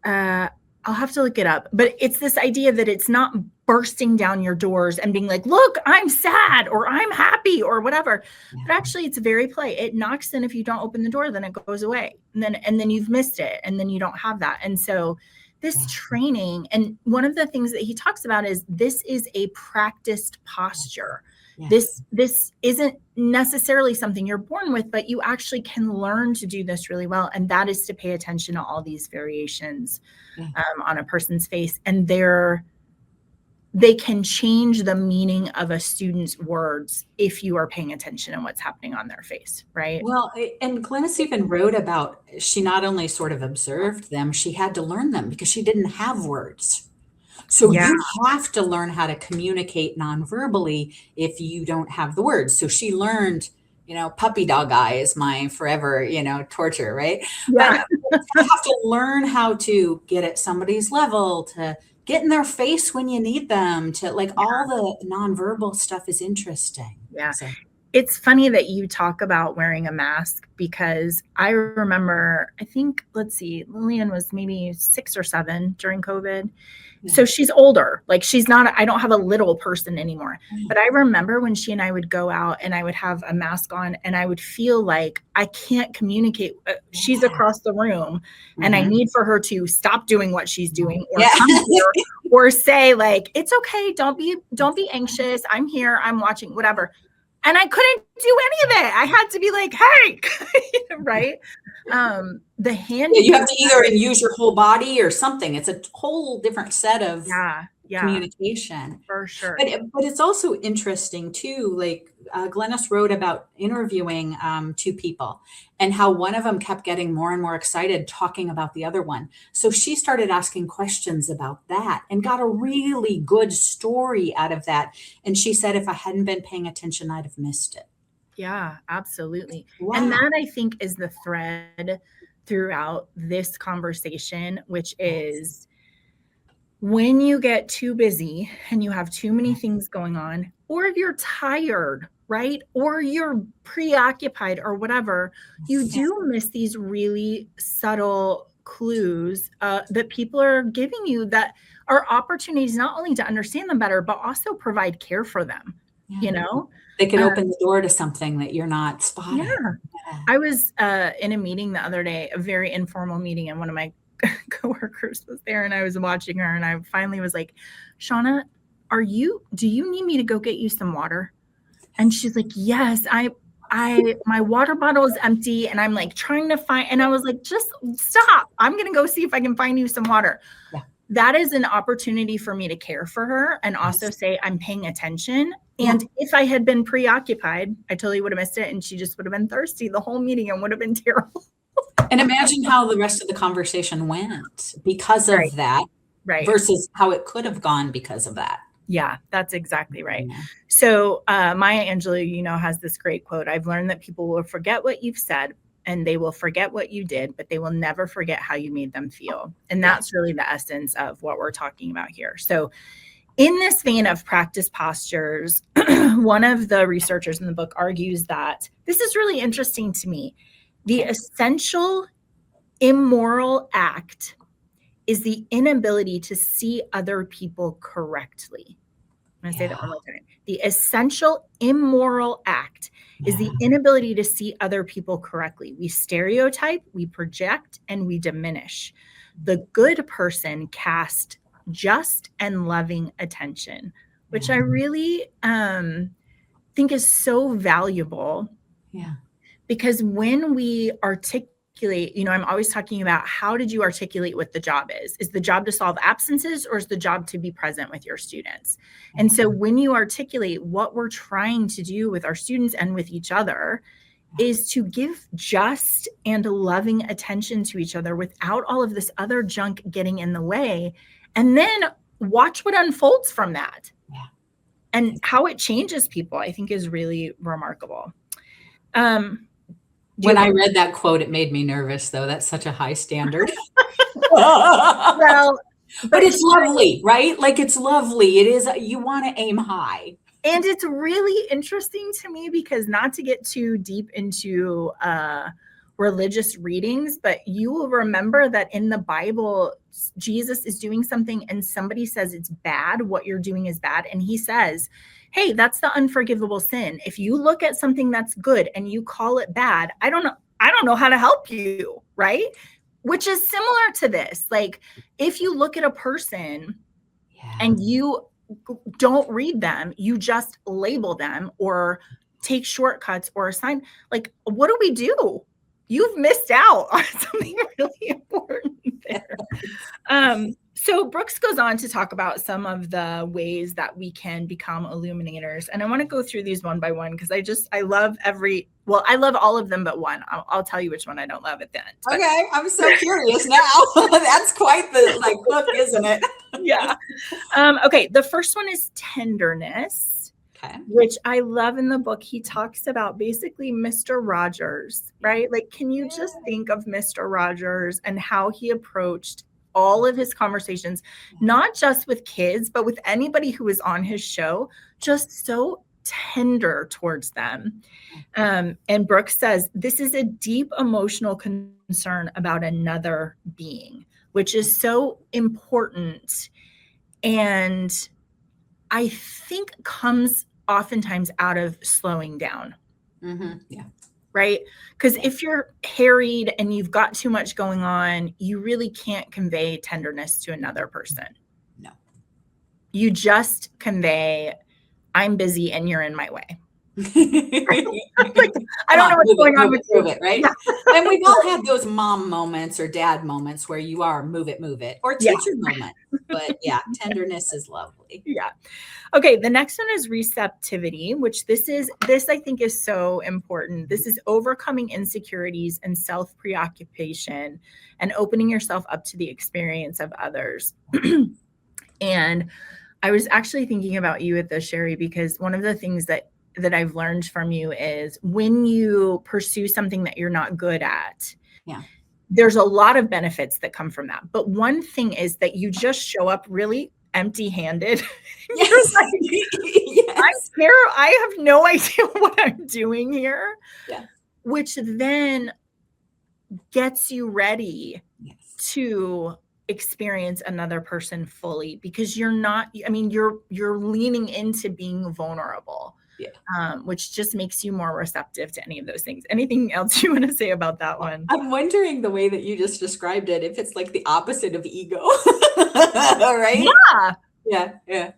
I'll have to look it up, but it's this idea that it's not bursting down your doors and being like, look, I'm sad or I'm happy or whatever. But actually it's very polite. It knocks in. If you don't open the door, then it goes away. And then you've missed it. And then you don't have that. And so this training, and one of the things that he talks about is this is a practiced posture. Yes. This isn't necessarily something you're born with, but you actually can learn to do this really well. And that is to pay attention to all these variations on a person's face. And they can change the meaning of a student's words if you are paying attention to what's happening on their face, right? Well, and Glennis even wrote about, she not only sort of observed them, she had to learn them because she didn't have words. So you have to learn how to communicate nonverbally if you don't have the words. So she learned, puppy dog eye is my forever, torture, right? Yeah. But you have to learn how to get at somebody's level, to get in their face when you need them, to like all the nonverbal stuff is interesting. Yeah. So. It's funny that you talk about wearing a mask because I remember, I think, Lillian was maybe 6 or 7 during COVID. So she's older, like she's not, I don't have a little person anymore, but I remember when she and I would go out and I would have a mask on and I would feel like I can't communicate. She's across the room and I need for her to stop doing what she's doing or come here or say like, it's okay. Don't be anxious. I'm here. I'm watching, whatever. And I couldn't do any of it. I had to be like, hey, right? The hand. Yeah, you have to either use your whole body or something. It's a whole different set of Yeah, communication. for sure. But it's also interesting too. Like Glennis wrote about interviewing two people and how one of them kept getting more and more excited talking about the other one. So she started asking questions about that and got a really good story out of that. And she said, if I hadn't been paying attention, I'd have missed it. Yeah, absolutely. Wow. And that I think is the thread throughout this conversation, which is when you get too busy and you have too many things going on, or you're tired, right? Or you're preoccupied or whatever, you do miss these really subtle clues that people are giving you that are opportunities not only to understand them better, but also provide care for them, you know? They could open the door to something that you're not spotting. Yeah. I was in a meeting the other day, a very informal meeting, and one of my coworkers was there and I was watching her and I finally was like, Shauna, do you need me to go get you some water? And she's like, yes, my water bottle is empty and I'm like trying to find, and I was like, just stop. I'm going to go see if I can find you some water. Yeah. That is an opportunity for me to care for her and also say I'm paying attention. And if I had been preoccupied, I totally would have missed it. And she just would have been thirsty the whole meeting and would have been terrible. And imagine how the rest of the conversation went because of that, versus how it could have gone because of that. Yeah, that's exactly right. Yeah. So Maya Angelou, has this great quote. I've learned that people will forget what you've said and they will forget what you did, but they will never forget how you made them feel. And that's really the essence of what we're talking about here. So in this vein of practice postures, one of the researchers in the book argues that this is really interesting to me. The essential immoral act is the inability to see other people correctly. I'm going to say that one more time. The essential immoral act is the inability to see other people correctly. We stereotype, we project, and we diminish. The good person casts just and loving attention, which I really think is so valuable. Yeah. Because when we articulate, I'm always talking about how did you articulate what the job is? Is the job to solve absences or is the job to be present with your students? And so when you articulate what we're trying to do with our students and with each other is to give just and loving attention to each other without all of this other junk getting in the way. And then watch what unfolds from that. Yeah. And how it changes people, I think is really remarkable. When I read that quote, it made me nervous, though. That's such a high standard. Well, but it's lovely, right? Like it's lovely. It is. You want to aim high. And it's really interesting to me because not to get too deep into religious readings, but you will remember that in the Bible, Jesus is doing something and somebody says it's bad. What you're doing is bad. And he says, hey, that's the unforgivable sin. If you look at something that's good and you call it bad, I don't know how to help you, right? Which is similar to this. Like if you look at a person and you don't read them, you just label them or take shortcuts or assign, like, what do? You've missed out on something really important there. So Brooks goes on to talk about some of the ways that we can become illuminators. And I want to go through these one by one because I love I love all of them but one. I'll tell you which one I don't love at the end. Okay, I'm so curious now. That's quite the hook, isn't it? Yeah. Okay, the first one is tenderness, which I love in the book. He talks about basically Mr. Rogers, right? Like, can you just think of Mr. Rogers and how he approached all of his conversations, not just with kids, but with anybody who was on his show, just so tender towards them. And Brooks says, this is a deep emotional concern about another being, which is so important. And I think comes oftentimes out of slowing down. Mm-hmm. Yeah. Right? Because if you're harried and you've got too much going on, you really can't convey tenderness to another person. No. You just convey, I'm busy and you're in my way. Like, I Come don't on, know what's move it, going on move with it, you. move it, right? And we've all had those mom moments or dad moments where you are move it, or Yeah. teacher moments. But yeah, tenderness is lovely. Yeah. Okay, the next one is receptivity, which this I think is so important. This is overcoming insecurities and self-preoccupation and opening yourself up to the experience of others. And I was actually thinking about you with this, Sherry, because one of the things that I've learned from you is when you pursue something that you're not good at, Yeah. there's a lot of benefits that come from that. But one thing is that you just show up really empty-handed. You're Yes. like, I'm Yes. here. I have no idea what I'm doing here, Yeah. which then gets you ready Yes. to experience another person fully because you're leaning into being vulnerable, Yeah. which just makes you more receptive to any of those things. Anything else you want to say about that one? I'm wondering the way that you just described it, if it's like the opposite of ego. Right? Yeah. Yeah. Yeah.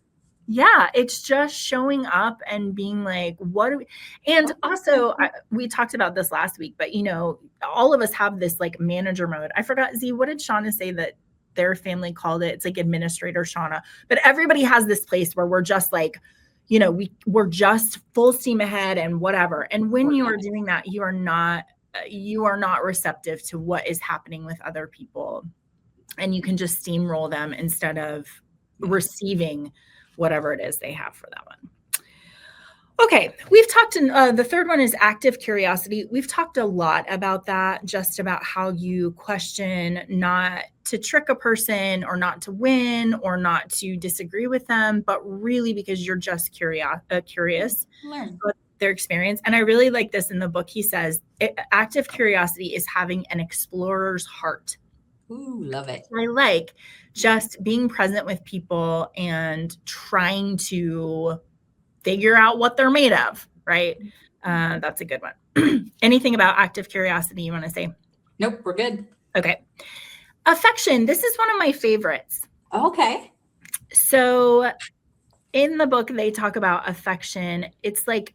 Yeah, it's just showing up and being like, what do we, and also we talked about this last week, but all of us have this like manager mode. I forgot, Z, what did Shauna say that their family called it? It's like administrator Shauna, but everybody has this place where we're just like, we're just full steam ahead and whatever. And when you are doing that, you are not receptive to what is happening with other people. And you can just steamroll them instead of receiving whatever it is they have for that one. Okay, we've talked the third one is active curiosity. We've talked a lot about that, just about how you question not to trick a person or not to win or not to disagree with them, but really because you're just curious Learn. about their experience. And I really like this in the book. He says, active curiosity is having an explorer's heart. Ooh, love it. I like just being present with people and trying to figure out what they're made of, right? That's a good one. Anything about active curiosity you want to say? Nope, we're good. Okay. Affection. This is one of my favorites. Okay. So in the book, they talk about affection. It's like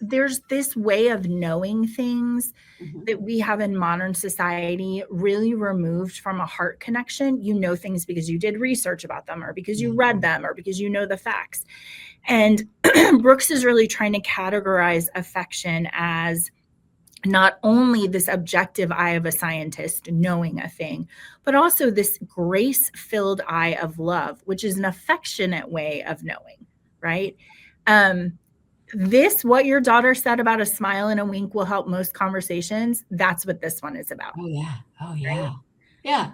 there's this way of knowing things that we have in modern society, really removed from a heart connection. You know things because you did research about them or because you read them or because you know the facts. And Brooks is really trying to categorize affection as not only this objective eye of a scientist knowing a thing, but also this grace-filled eye of love, which is an affectionate way of knowing, right? What your daughter said about a smile and a wink will help most conversations. That's what this one is about. Oh, yeah. Oh, yeah. Right? Yeah.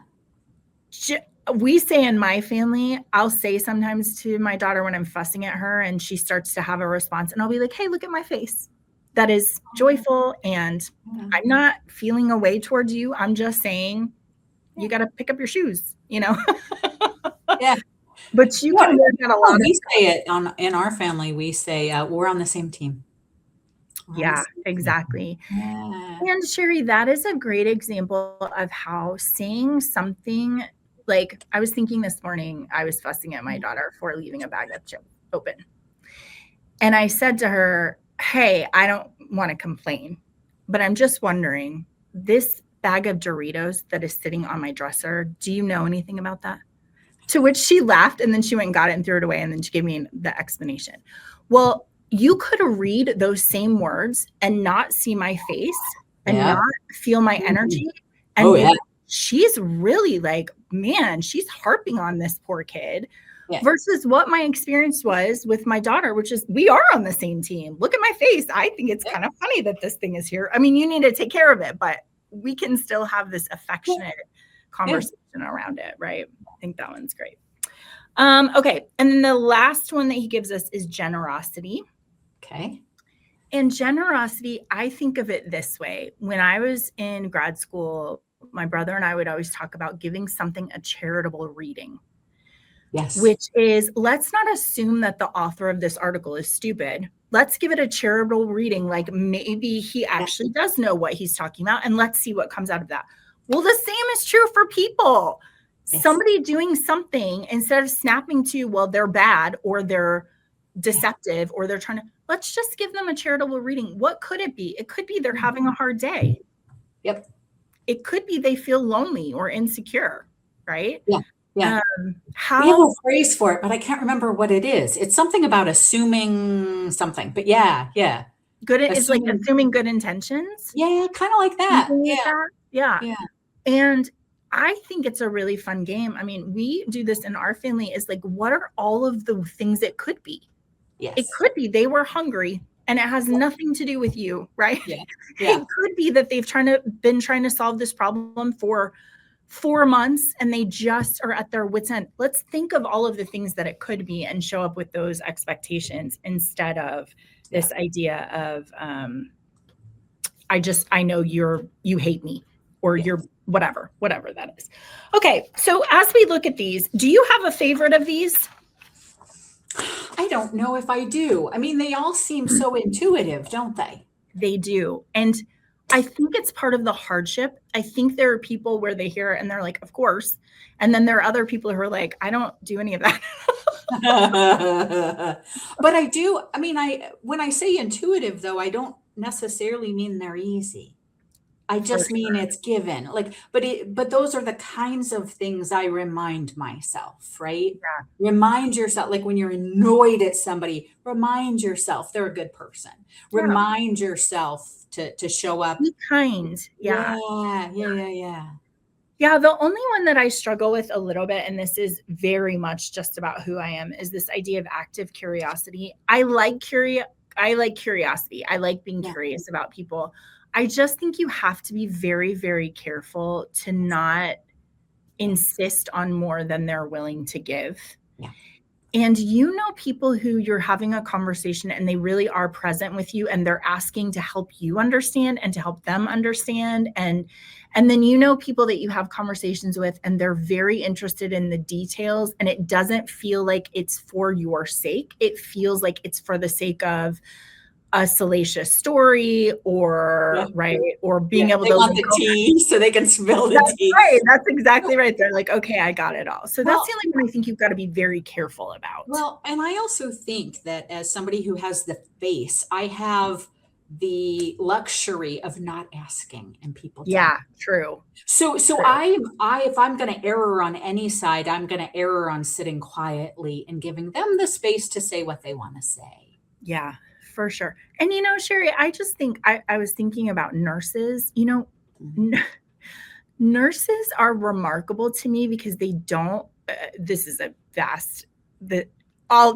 We say in my family, I'll say sometimes to my daughter when I'm fussing at her and she starts to have a response, and I'll be like, hey, look at my face. That is joyful, and I'm not feeling a way towards you. I'm just saying you got to pick up your shoes, Yeah. But you can work at a lot. We say it in our family. We say we're on the same team. Yeah, exactly. Yeah. And Sherry, that is a great example of how saying something like, I was thinking this morning, I was fussing at my daughter for leaving a bag of chips open. And I said to her, hey, I don't want to complain, but I'm just wondering, this bag of Doritos that is sitting on my dresser, do you know anything about that? To which she laughed, and then she went and got it and threw it away, and then she gave me the explanation. Well, you could read those same words and not see my face and not feel my energy. And she's really like, man, she's harping on this poor kid. Yeah. Versus what my experience was with my daughter, which is we are on the same team. Look at my face. I think it's kind of funny that this thing is here. I mean, you need to take care of it, but we can still have this affectionate conversation around it, right? I think that one's great. Okay. And then the last one that he gives us is generosity. Okay. And generosity, I think of it this way. When I was in grad school, my brother and I would always talk about giving something a charitable reading. Yes. Which is, let's not assume that the author of this article is stupid. Let's give it a charitable reading. Like maybe he actually does know what he's talking about, and let's see what comes out of that. Well, the same is true for people. Yes. Somebody doing something, instead of snapping to, well, they're bad or they're deceptive or they're trying to, let's just give them a charitable reading. What could it be? It could be they're having a hard day. Yep. It could be they feel lonely or insecure, right? Yeah. Yeah. We have How a phrase for it, but I can't remember what it is. It's something about assuming something, but yeah. good is like assuming good intentions. Yeah, kind of like that. Something like Yeah. that. Yeah. Yeah. And I think it's a really fun game. I mean, we do this in our family is like, what are all of the things it could be? Yes. It could be they were hungry and it has nothing to do with you, right? Yeah. It could be that they've been trying to solve this problem for 4 months and they just are at their wits' end. Let's think of all of the things that it could be and show up with those expectations instead of this idea of I know you hate me or you're whatever that is. Okay, so as we look at these, do you have a favorite of these? I don't know if I do. I mean, they all seem so intuitive, don't they? They do. And I think it's part of the hardship. I think there are people where they hear it and they're like, of course. And then there are other people who are like, I don't do any of that. But I do. I mean, when I say intuitive, though, I don't necessarily mean they're easy. I just mean it's given. Like, but those are the kinds of things I remind myself, right? Yeah. Remind yourself, like when you're annoyed at somebody, remind yourself they're a good person. Yeah. Remind yourself to show up. Be kind. Yeah. Yeah, the only one that I struggle with a little bit, and this is very much just about who I am, is this idea of active curiosity. I like curiosity. I like being curious about people. I just think you have to be very, very careful to not insist on more than they're willing to give. Yeah. And people who you're having a conversation and they really are present with you and they're asking to help you understand and to help them understand. And then people that you have conversations with and they're very interested in the details and it doesn't feel like it's for your sake. It feels like it's for the sake of a salacious story or being able they to want the tea so they can spill the tea. Right. That's exactly right. They're like, okay, I got it all. So that's the only one I think you've got to be very careful about. Well, and I also think that as somebody who has the face, I have the luxury of not asking and people. True. So true. if I'm going to err on any side, I'm going to err on sitting quietly and giving them the space to say what they want to say. Yeah. For sure. And, Sherry, I just think I was thinking about nurses, nurses are remarkable to me because they don't, this is a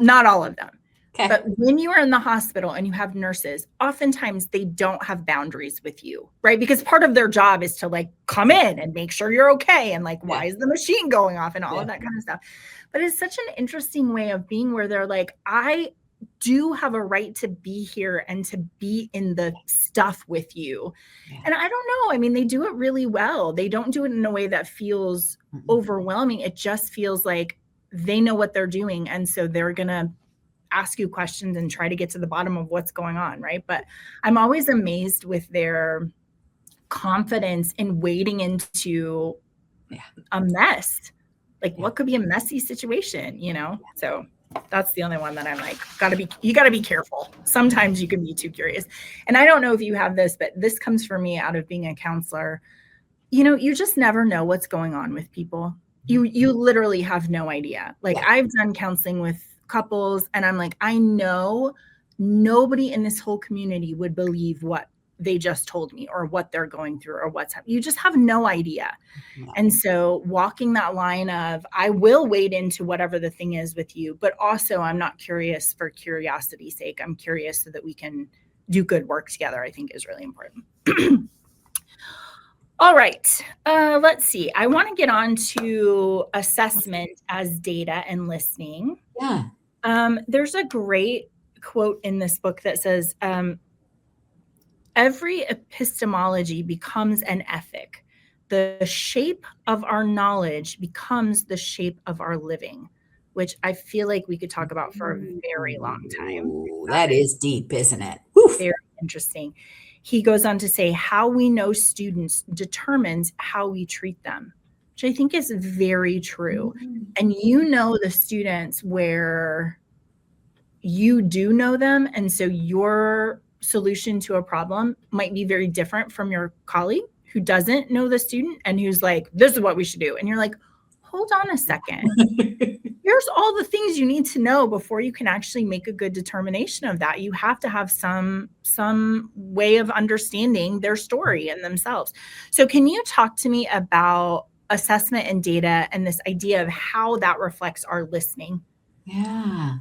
not all of them, but when you are in the hospital and you have nurses, oftentimes they don't have boundaries with you, right? Because part of their job is to like come in and make sure you're okay. And like, why is the machine going off and all of that kind of stuff. But it's such an interesting way of being where they're like, I do have a right to be here and to be in the stuff with you. And I don't know. I mean, they do it really well. They don't do it in a way that feels overwhelming. It just feels like they know what they're doing. And so they're going to ask you questions and try to get to the bottom of what's going on. Right. But I'm always amazed with their confidence in wading into a mess. Like what could be a messy situation, So that's the only one that I'm like, you gotta be careful. Sometimes you can be too curious. And I don't know if you have this, but this comes from me out of being a counselor. You just never know what's going on with people. You literally have no idea. Like I've done counseling with couples and I'm like, I know nobody in this whole community would believe what they just told me or what they're going through or what's happening. You just have no idea. And so walking that line of, I will wade into whatever the thing is with you, but also I'm not curious for curiosity's sake. I'm curious so that we can do good work together, I think is really important. All right. Let's see. I want to get on to assessment as data and listening. Yeah. There's a great quote in this book that says, every epistemology becomes an ethic. The shape of our knowledge becomes the shape of our living, which I feel like we could talk about for a very long time. Ooh, that is deep, isn't it? Very interesting. He goes on to say, how we know students determines how we treat them, which I think is very true. And the students where you do know them. And so your solution to a problem might be very different from your colleague who doesn't know the student and who's like, this is what we should do. And you're like, hold on a second. Here's all the things you need to know before you can actually make a good determination of that. You have to have some way of understanding their story and themselves. So can you talk to me about assessment and data and this idea of how that reflects our listening? Yeah.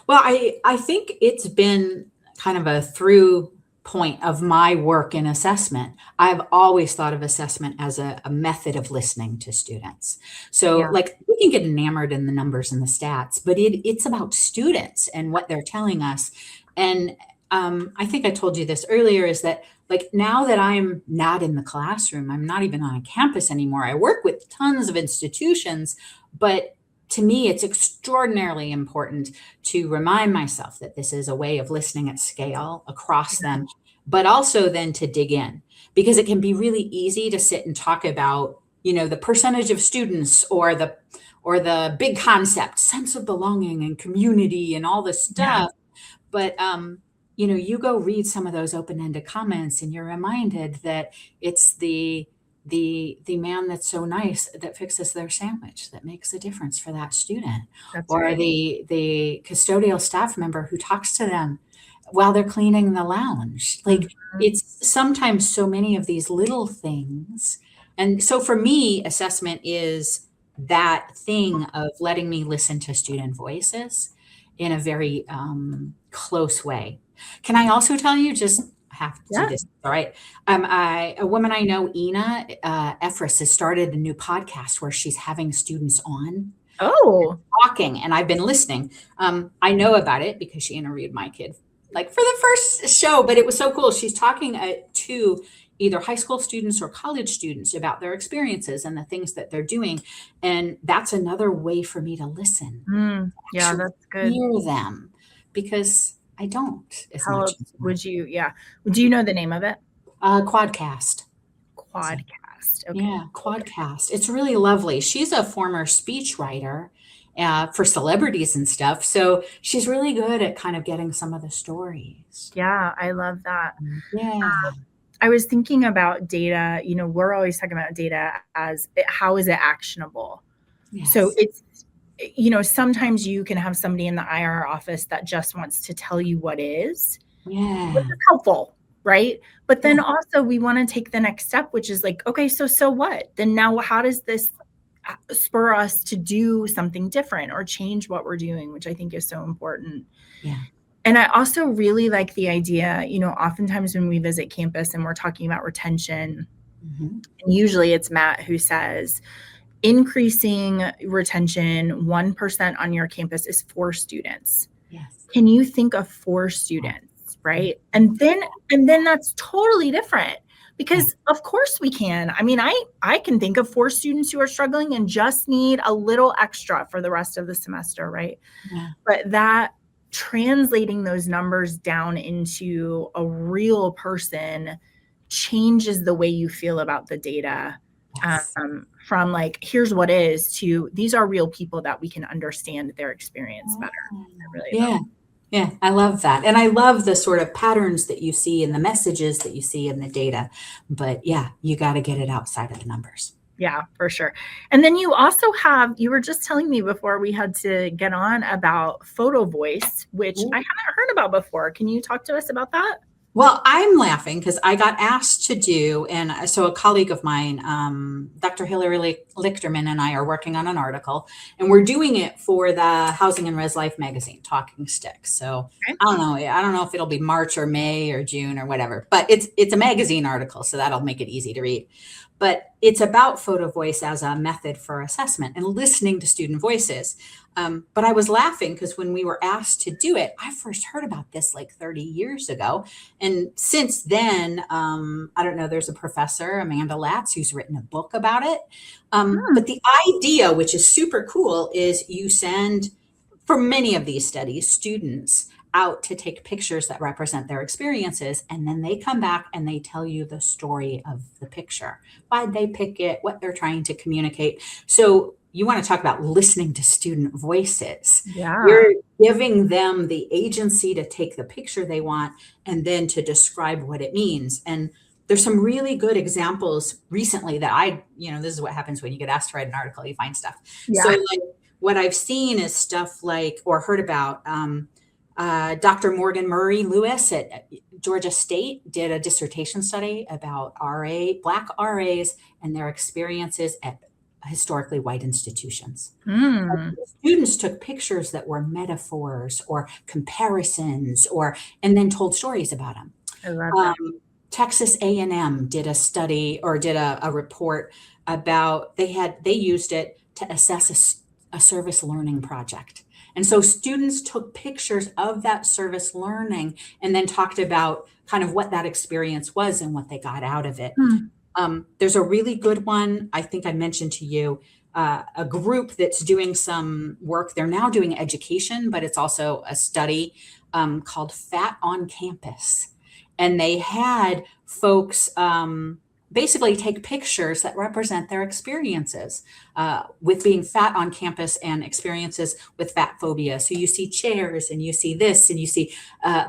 Well, I think it's been kind of a through point of my work in assessment. I've always thought of assessment as a method of listening to students. So Yeah. like we can get enamored in the numbers and the stats, but it's about students and what they're telling us. And I think I told you this earlier is that like now that I'm not in the classroom, I'm not even on a campus anymore. I work with tons of institutions, but to me, it's extraordinarily important to remind myself that this is a way of listening at scale across them, but also then to dig in because it can be really easy to sit and talk about, the percentage of students or the big concept, sense of belonging and community and all this Yeah. stuff. But you go read some of those open-ended comments and you're reminded that it's the man that's so nice that fixes their sandwich that makes a difference for that student, That's or right. the custodial staff member who talks to them while they're cleaning the lounge. Like Mhm. it's sometimes so many of these little things. And so for me, assessment is that thing of letting me listen to student voices in a very close way. Can I also tell you, just I have to do Yeah. this, all right? A woman I know, Ina Efris, has started a new podcast where she's having students on Oh, talking, and I've been listening. I know about it because she interviewed my kid, like for the first show, but it was so cool. She's talking to either high school students or college students about their experiences and the things that they're doing, and that's another way for me to listen, yeah, actually that's good. hear them, because I don't as How much else anymore. would you, yeah. Do you know the name of it? Quadcast. So Quadcast. Okay. yeah, Quadcast. It's really lovely. She's a former speechwriter for celebrities and stuff. So she's really good at kind of getting some of the stories. Yeah, I love that. Yeah. I was thinking about data. We're always talking about data as how is it actionable? So Yes. sometimes you can have somebody in the IR office that just wants to tell you what is, which Yeah. is helpful, right? But then Yeah. also we want to take the next step, which is like, okay, so what? Then now how does this spur us to do something different or change what we're doing, which I think is so important. Yeah. And I also really like the idea, oftentimes when we visit campus and we're talking about retention, Hmm. and usually it's Matt who says, increasing retention 1% on your campus is 4 students. Yes. Can you think of 4 students, right? And then that's totally different Yeah. because of course we can. I mean, I can think of 4 students who are struggling and just need a little extra for the rest of the semester, right? Yeah. But that translating those numbers down into a real person changes the way you feel about the data, Yes. from like, here's what is to these are real people that we can understand their experience better. Oh, I really love. yeah. Yeah, I love that. And I love the sort of patterns that you see in the messages that you see in the data. But yeah, you got to get it outside of the numbers. Yeah, for sure. And then you were just telling me before we had to get on about photo voice, which I haven't heard about before. Can you talk to us about that? Well, I'm laughing because I got asked to do, and so a colleague of mine, Dr. Hillary Lichterman, and I are working on an article, and we're doing it for the Housing and Res Life magazine, Talking Sticks. So Okay. I don't know if it'll be March or May or June or whatever, but it's a magazine article, so that'll make it easy to read. But it's about photo voice as a method for assessment and listening to student voices. But I was laughing because when we were asked to do it, I first heard about this like 30 years ago. And since then, I don't know, there's a professor, Amanda Latz, who's written a book about it. Hmm. But the idea, which is super cool, is you send, for many of these studies, students out to take pictures that represent their experiences. And then they come back and they tell you the story of the picture. Why'd they pick it? What they're trying to communicate. So you want to talk about listening to student voices. Yeah. You're giving them the agency to take the picture they want and then to describe what it means. And there's some really good examples recently that this is what happens when you get asked to write an article, you find stuff. So Yeah. like what I've seen is stuff like, or heard about, Dr. Morgan Murray Lewis at Georgia State did a dissertation study about Black RAs and their experiences at historically white institutions. Mm, Students took pictures that were metaphors or comparisons, and then told stories about them. I love that. Texas A&M did a study, or did a report about, they used it to assess a service learning project. And so students took pictures of that service learning and then talked about kind of what that experience was and what they got out of it. There's a really good one, I think I mentioned to you, a group that's doing some work. They're now doing education, but it's also a study called Fat on Campus. And they had folks basically take pictures that represent their experiences with being fat on campus and experiences with fat phobia. So you see chairs and you see this and you see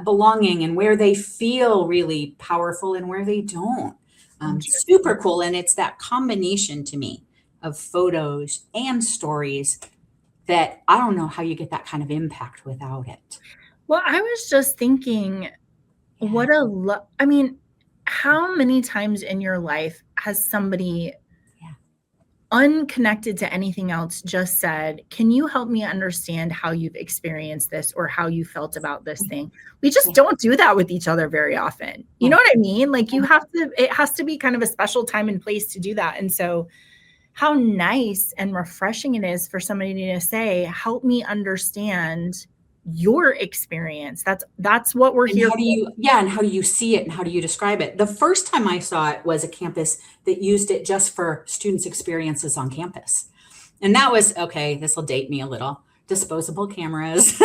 belonging and where they feel really powerful and where they don't. Super cool. And it's that combination to me of photos and stories that I don't know how you get that kind of impact without it. Well, I was just thinking, I mean, how many times in your life has somebody unconnected to anything else just said, can you help me understand how you've experienced this or how you felt about this thing? We just don't do that with each other very often. You know what I mean? Like it has to be kind of a special time and place to do that. And so how nice and refreshing it is for somebody to say, help me understand your experience. That's what we're here for. And how do you see it and how do you describe it? The first time I saw it was a campus that used it just for students' experiences on campus. And that was, okay, this will date me a little, disposable cameras,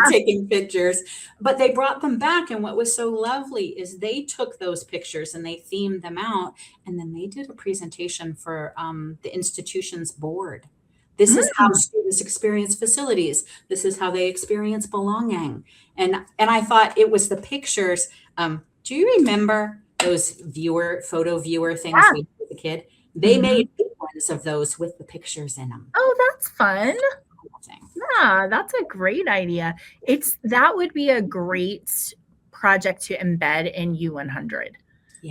taking pictures, but they brought them back. And what was so lovely is they took those pictures and they themed them out. And then they did a presentation for the institution's board. This is how students experience facilities. This is how they experience belonging. And I thought it was the pictures. Do you remember those photo viewer things we did as a kid? They made big ones of those with the pictures in them. Oh, that's fun. Yeah, that's a great idea. That would be a great project to embed in U100.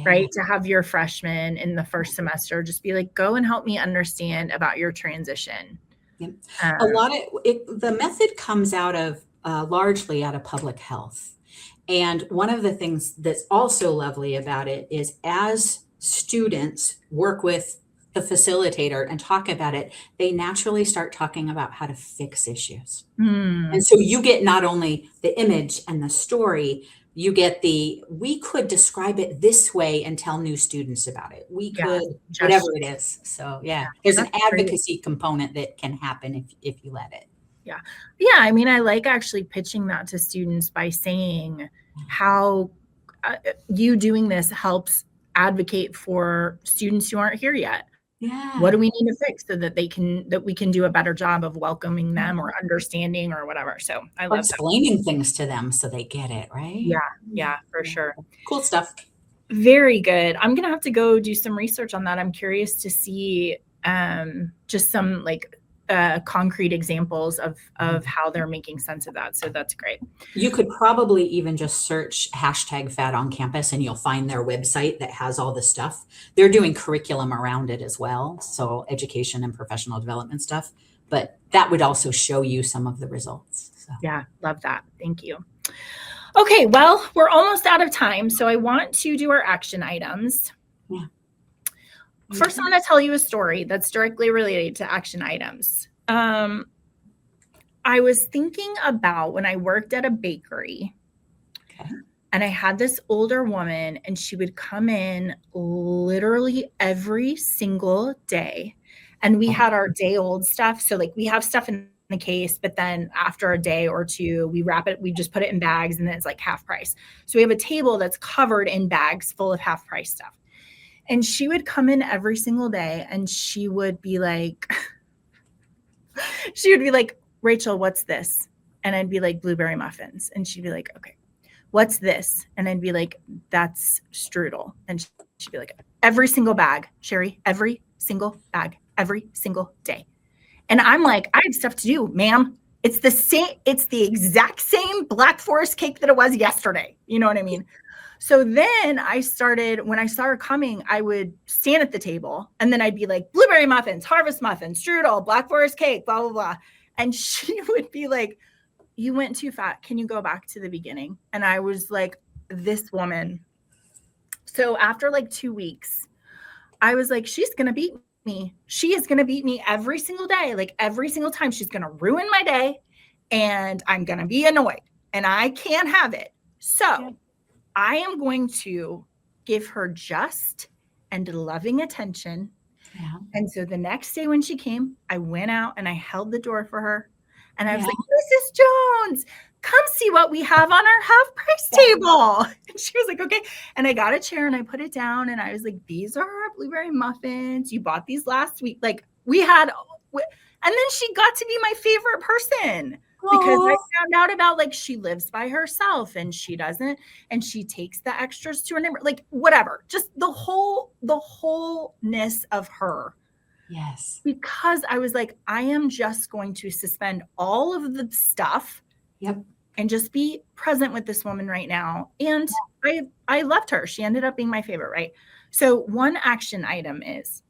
Right? To have your freshmen in the first semester just be like, go and help me understand about your transition. Yep. The method comes out of largely out of public health. And one of the things that's also lovely about it is as students work with the facilitator and talk about it, they naturally start talking about how to fix issues. And so you get not only the image and the story, you get we could describe it this way and tell new students about it. We could, whatever it is. So there's an advocacy component that can happen if you let it. Yeah. I mean, I like actually pitching that to students by saying how you doing this helps advocate for students who aren't here yet. Yeah. What do we need to fix so that we can do a better job of welcoming them or understanding or whatever. So I love explaining things to them so they get it, right? Yeah, for sure. Cool stuff. Very good. I'm going to have to go do some research on that. I'm curious to see just some concrete examples of how they're making sense of that. So that's great. You could probably even just search #FatOnCampus and you'll find their website that has all the stuff. They're doing curriculum around it as well. So education and professional development stuff, but that would also show you some of the results. So. Yeah, love that. Thank you. Okay, well, we're almost out of time. So I want to do our action items. Yeah. First, I'm going to tell you a story that's directly related to action items. I was thinking about when I worked at a bakery, and I had this older woman, and she would come in literally every single day. And we had our day-old stuff. So we have stuff in the case, but then after a day or two, we wrap it, we just put it in bags, and then it's like half price. So we have a table that's covered in bags full of half price stuff. And she would come in every single day and she would be like, she would be like, Rachel, what's this? And I'd be like, blueberry muffins. And she'd be like, okay, what's this? And I'd be like, that's strudel. And she'd be like, every single bag, Sherry, every single bag, every single day. And I'm like, I have stuff to do, ma'am. It's the exact same Black Forest cake that it was yesterday. You know what I mean? So then when I saw her coming, I would stand at the table and then I'd be like, blueberry muffins, harvest muffins, strudel, Black Forest cake, blah, blah, blah. And she would be like, you went too fast. Can you go back to the beginning? And I was like, this woman. So after like 2 weeks, I was like, she's going to beat me. She is going to beat me every single day. Like every single time she's going to ruin my day and I'm going to be annoyed and I can't have it. So I am going to give her just and loving attention. Yeah. And so the next day when she came, I went out and I held the door for her. And I was like, Mrs. Jones, come see what we have on our half price table. And she was like, okay. And I got a chair and I put it down and I was like, these are our blueberry muffins. You bought these last week. Like and then she got to be my favorite person. Because I found out about like she lives by herself and she doesn't, and she takes the extras to her neighbor, like whatever, just the wholeness of her. Yes. Because I was like, I am just going to suspend all of the stuff. Yep. And just be present with this woman right now. And I loved her. She ended up being my favorite, right? So one action item is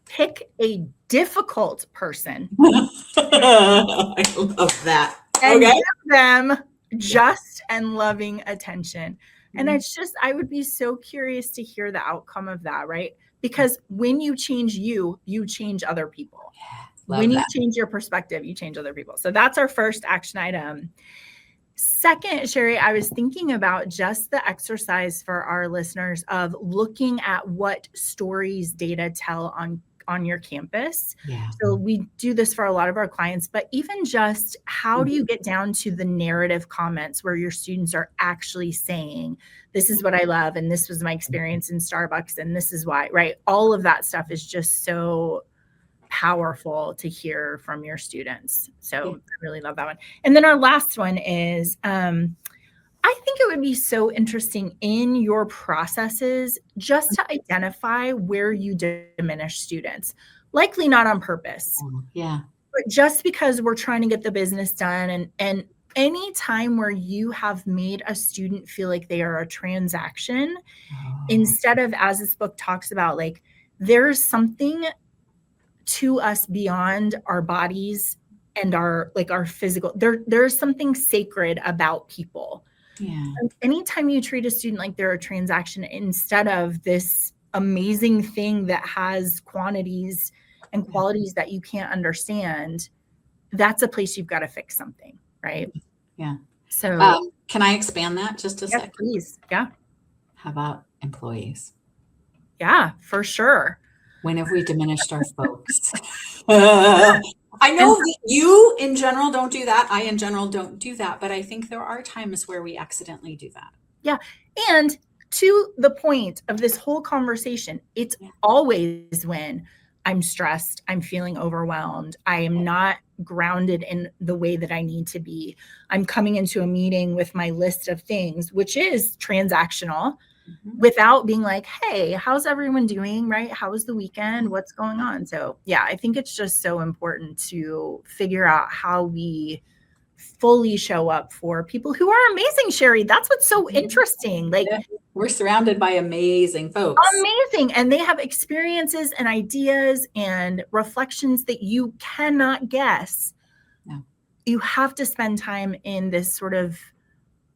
pick a difficult person. I love that. And give them just and loving attention. And it's just, I would be so curious to hear the outcome of that, right? Because when you change you change other people. When you change your perspective, you change other people. So that's our first action item. Second, Sherry, I was thinking about just the exercise for our listeners of looking at what stories data tell on your campus. Yeah. So we do this for a lot of our clients, but even just how do you get down to the narrative comments where your students are actually saying, this is what I love, and this was my experience in Starbucks, and this is why, right? All of that stuff is just so powerful to hear from your students. So I really love that one. And then our last one is, I think it would be so interesting in your processes just to identify where you diminish students, likely not on purpose. Yeah. But just because we're trying to get the business done, and any time where you have made a student feel like they are a transaction, instead of, as this book talks about, like there's something to us beyond our bodies and our physical, there's something sacred about people. Yeah. And anytime you treat a student like they're a transaction instead of this amazing thing that has quantities and qualities that you can't understand, that's a place you've got to fix something, right? Yeah. So can I expand that just a second? Please. Yeah. How about employees? Yeah, for sure. When have we diminished our folks? I know that you in general don't do that. I in general don't do that, but I think there are times where we accidentally do that. Yeah. And to the point of this whole conversation, it's always when I'm stressed, I'm feeling overwhelmed, I am not grounded in the way that I need to be. I'm coming into a meeting with my list of things, which is transactional, without being like, hey, how's everyone doing, right? How was the weekend? What's going on? So yeah, I think it's just so important to figure out how we fully show up for people who are amazing, Sherry. That's what's so interesting. Like, we're surrounded by amazing folks. Amazing. And they have experiences and ideas and reflections that you cannot guess. No. You have to spend time in this sort of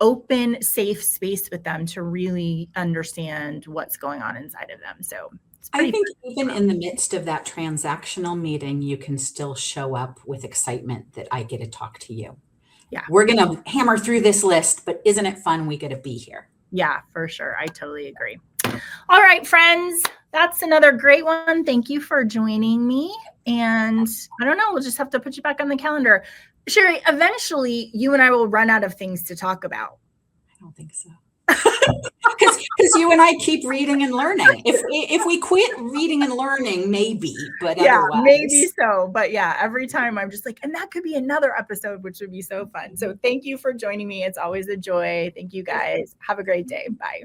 open, safe space with them to really understand what's going on inside of them. So I think even in the midst of that transactional meeting, you can still show up with excitement that I get to talk to you. Yeah. We're going to hammer through this list, but isn't it fun? We get to be here. Yeah, for sure. I totally agree. All right, friends, that's another great one. Thank you for joining me. And I don't know, we'll just have to put you back on the calendar. Sherry, eventually you and I will run out of things to talk about. I don't think so. Because you and I keep reading and learning. If we quit reading and learning, maybe, but Yeah, otherwise. maybe so. But yeah, every time I'm just like, and that could be another episode, which would be so fun. So thank you for joining me. It's always a joy. Thank you guys. Have a great day. Bye.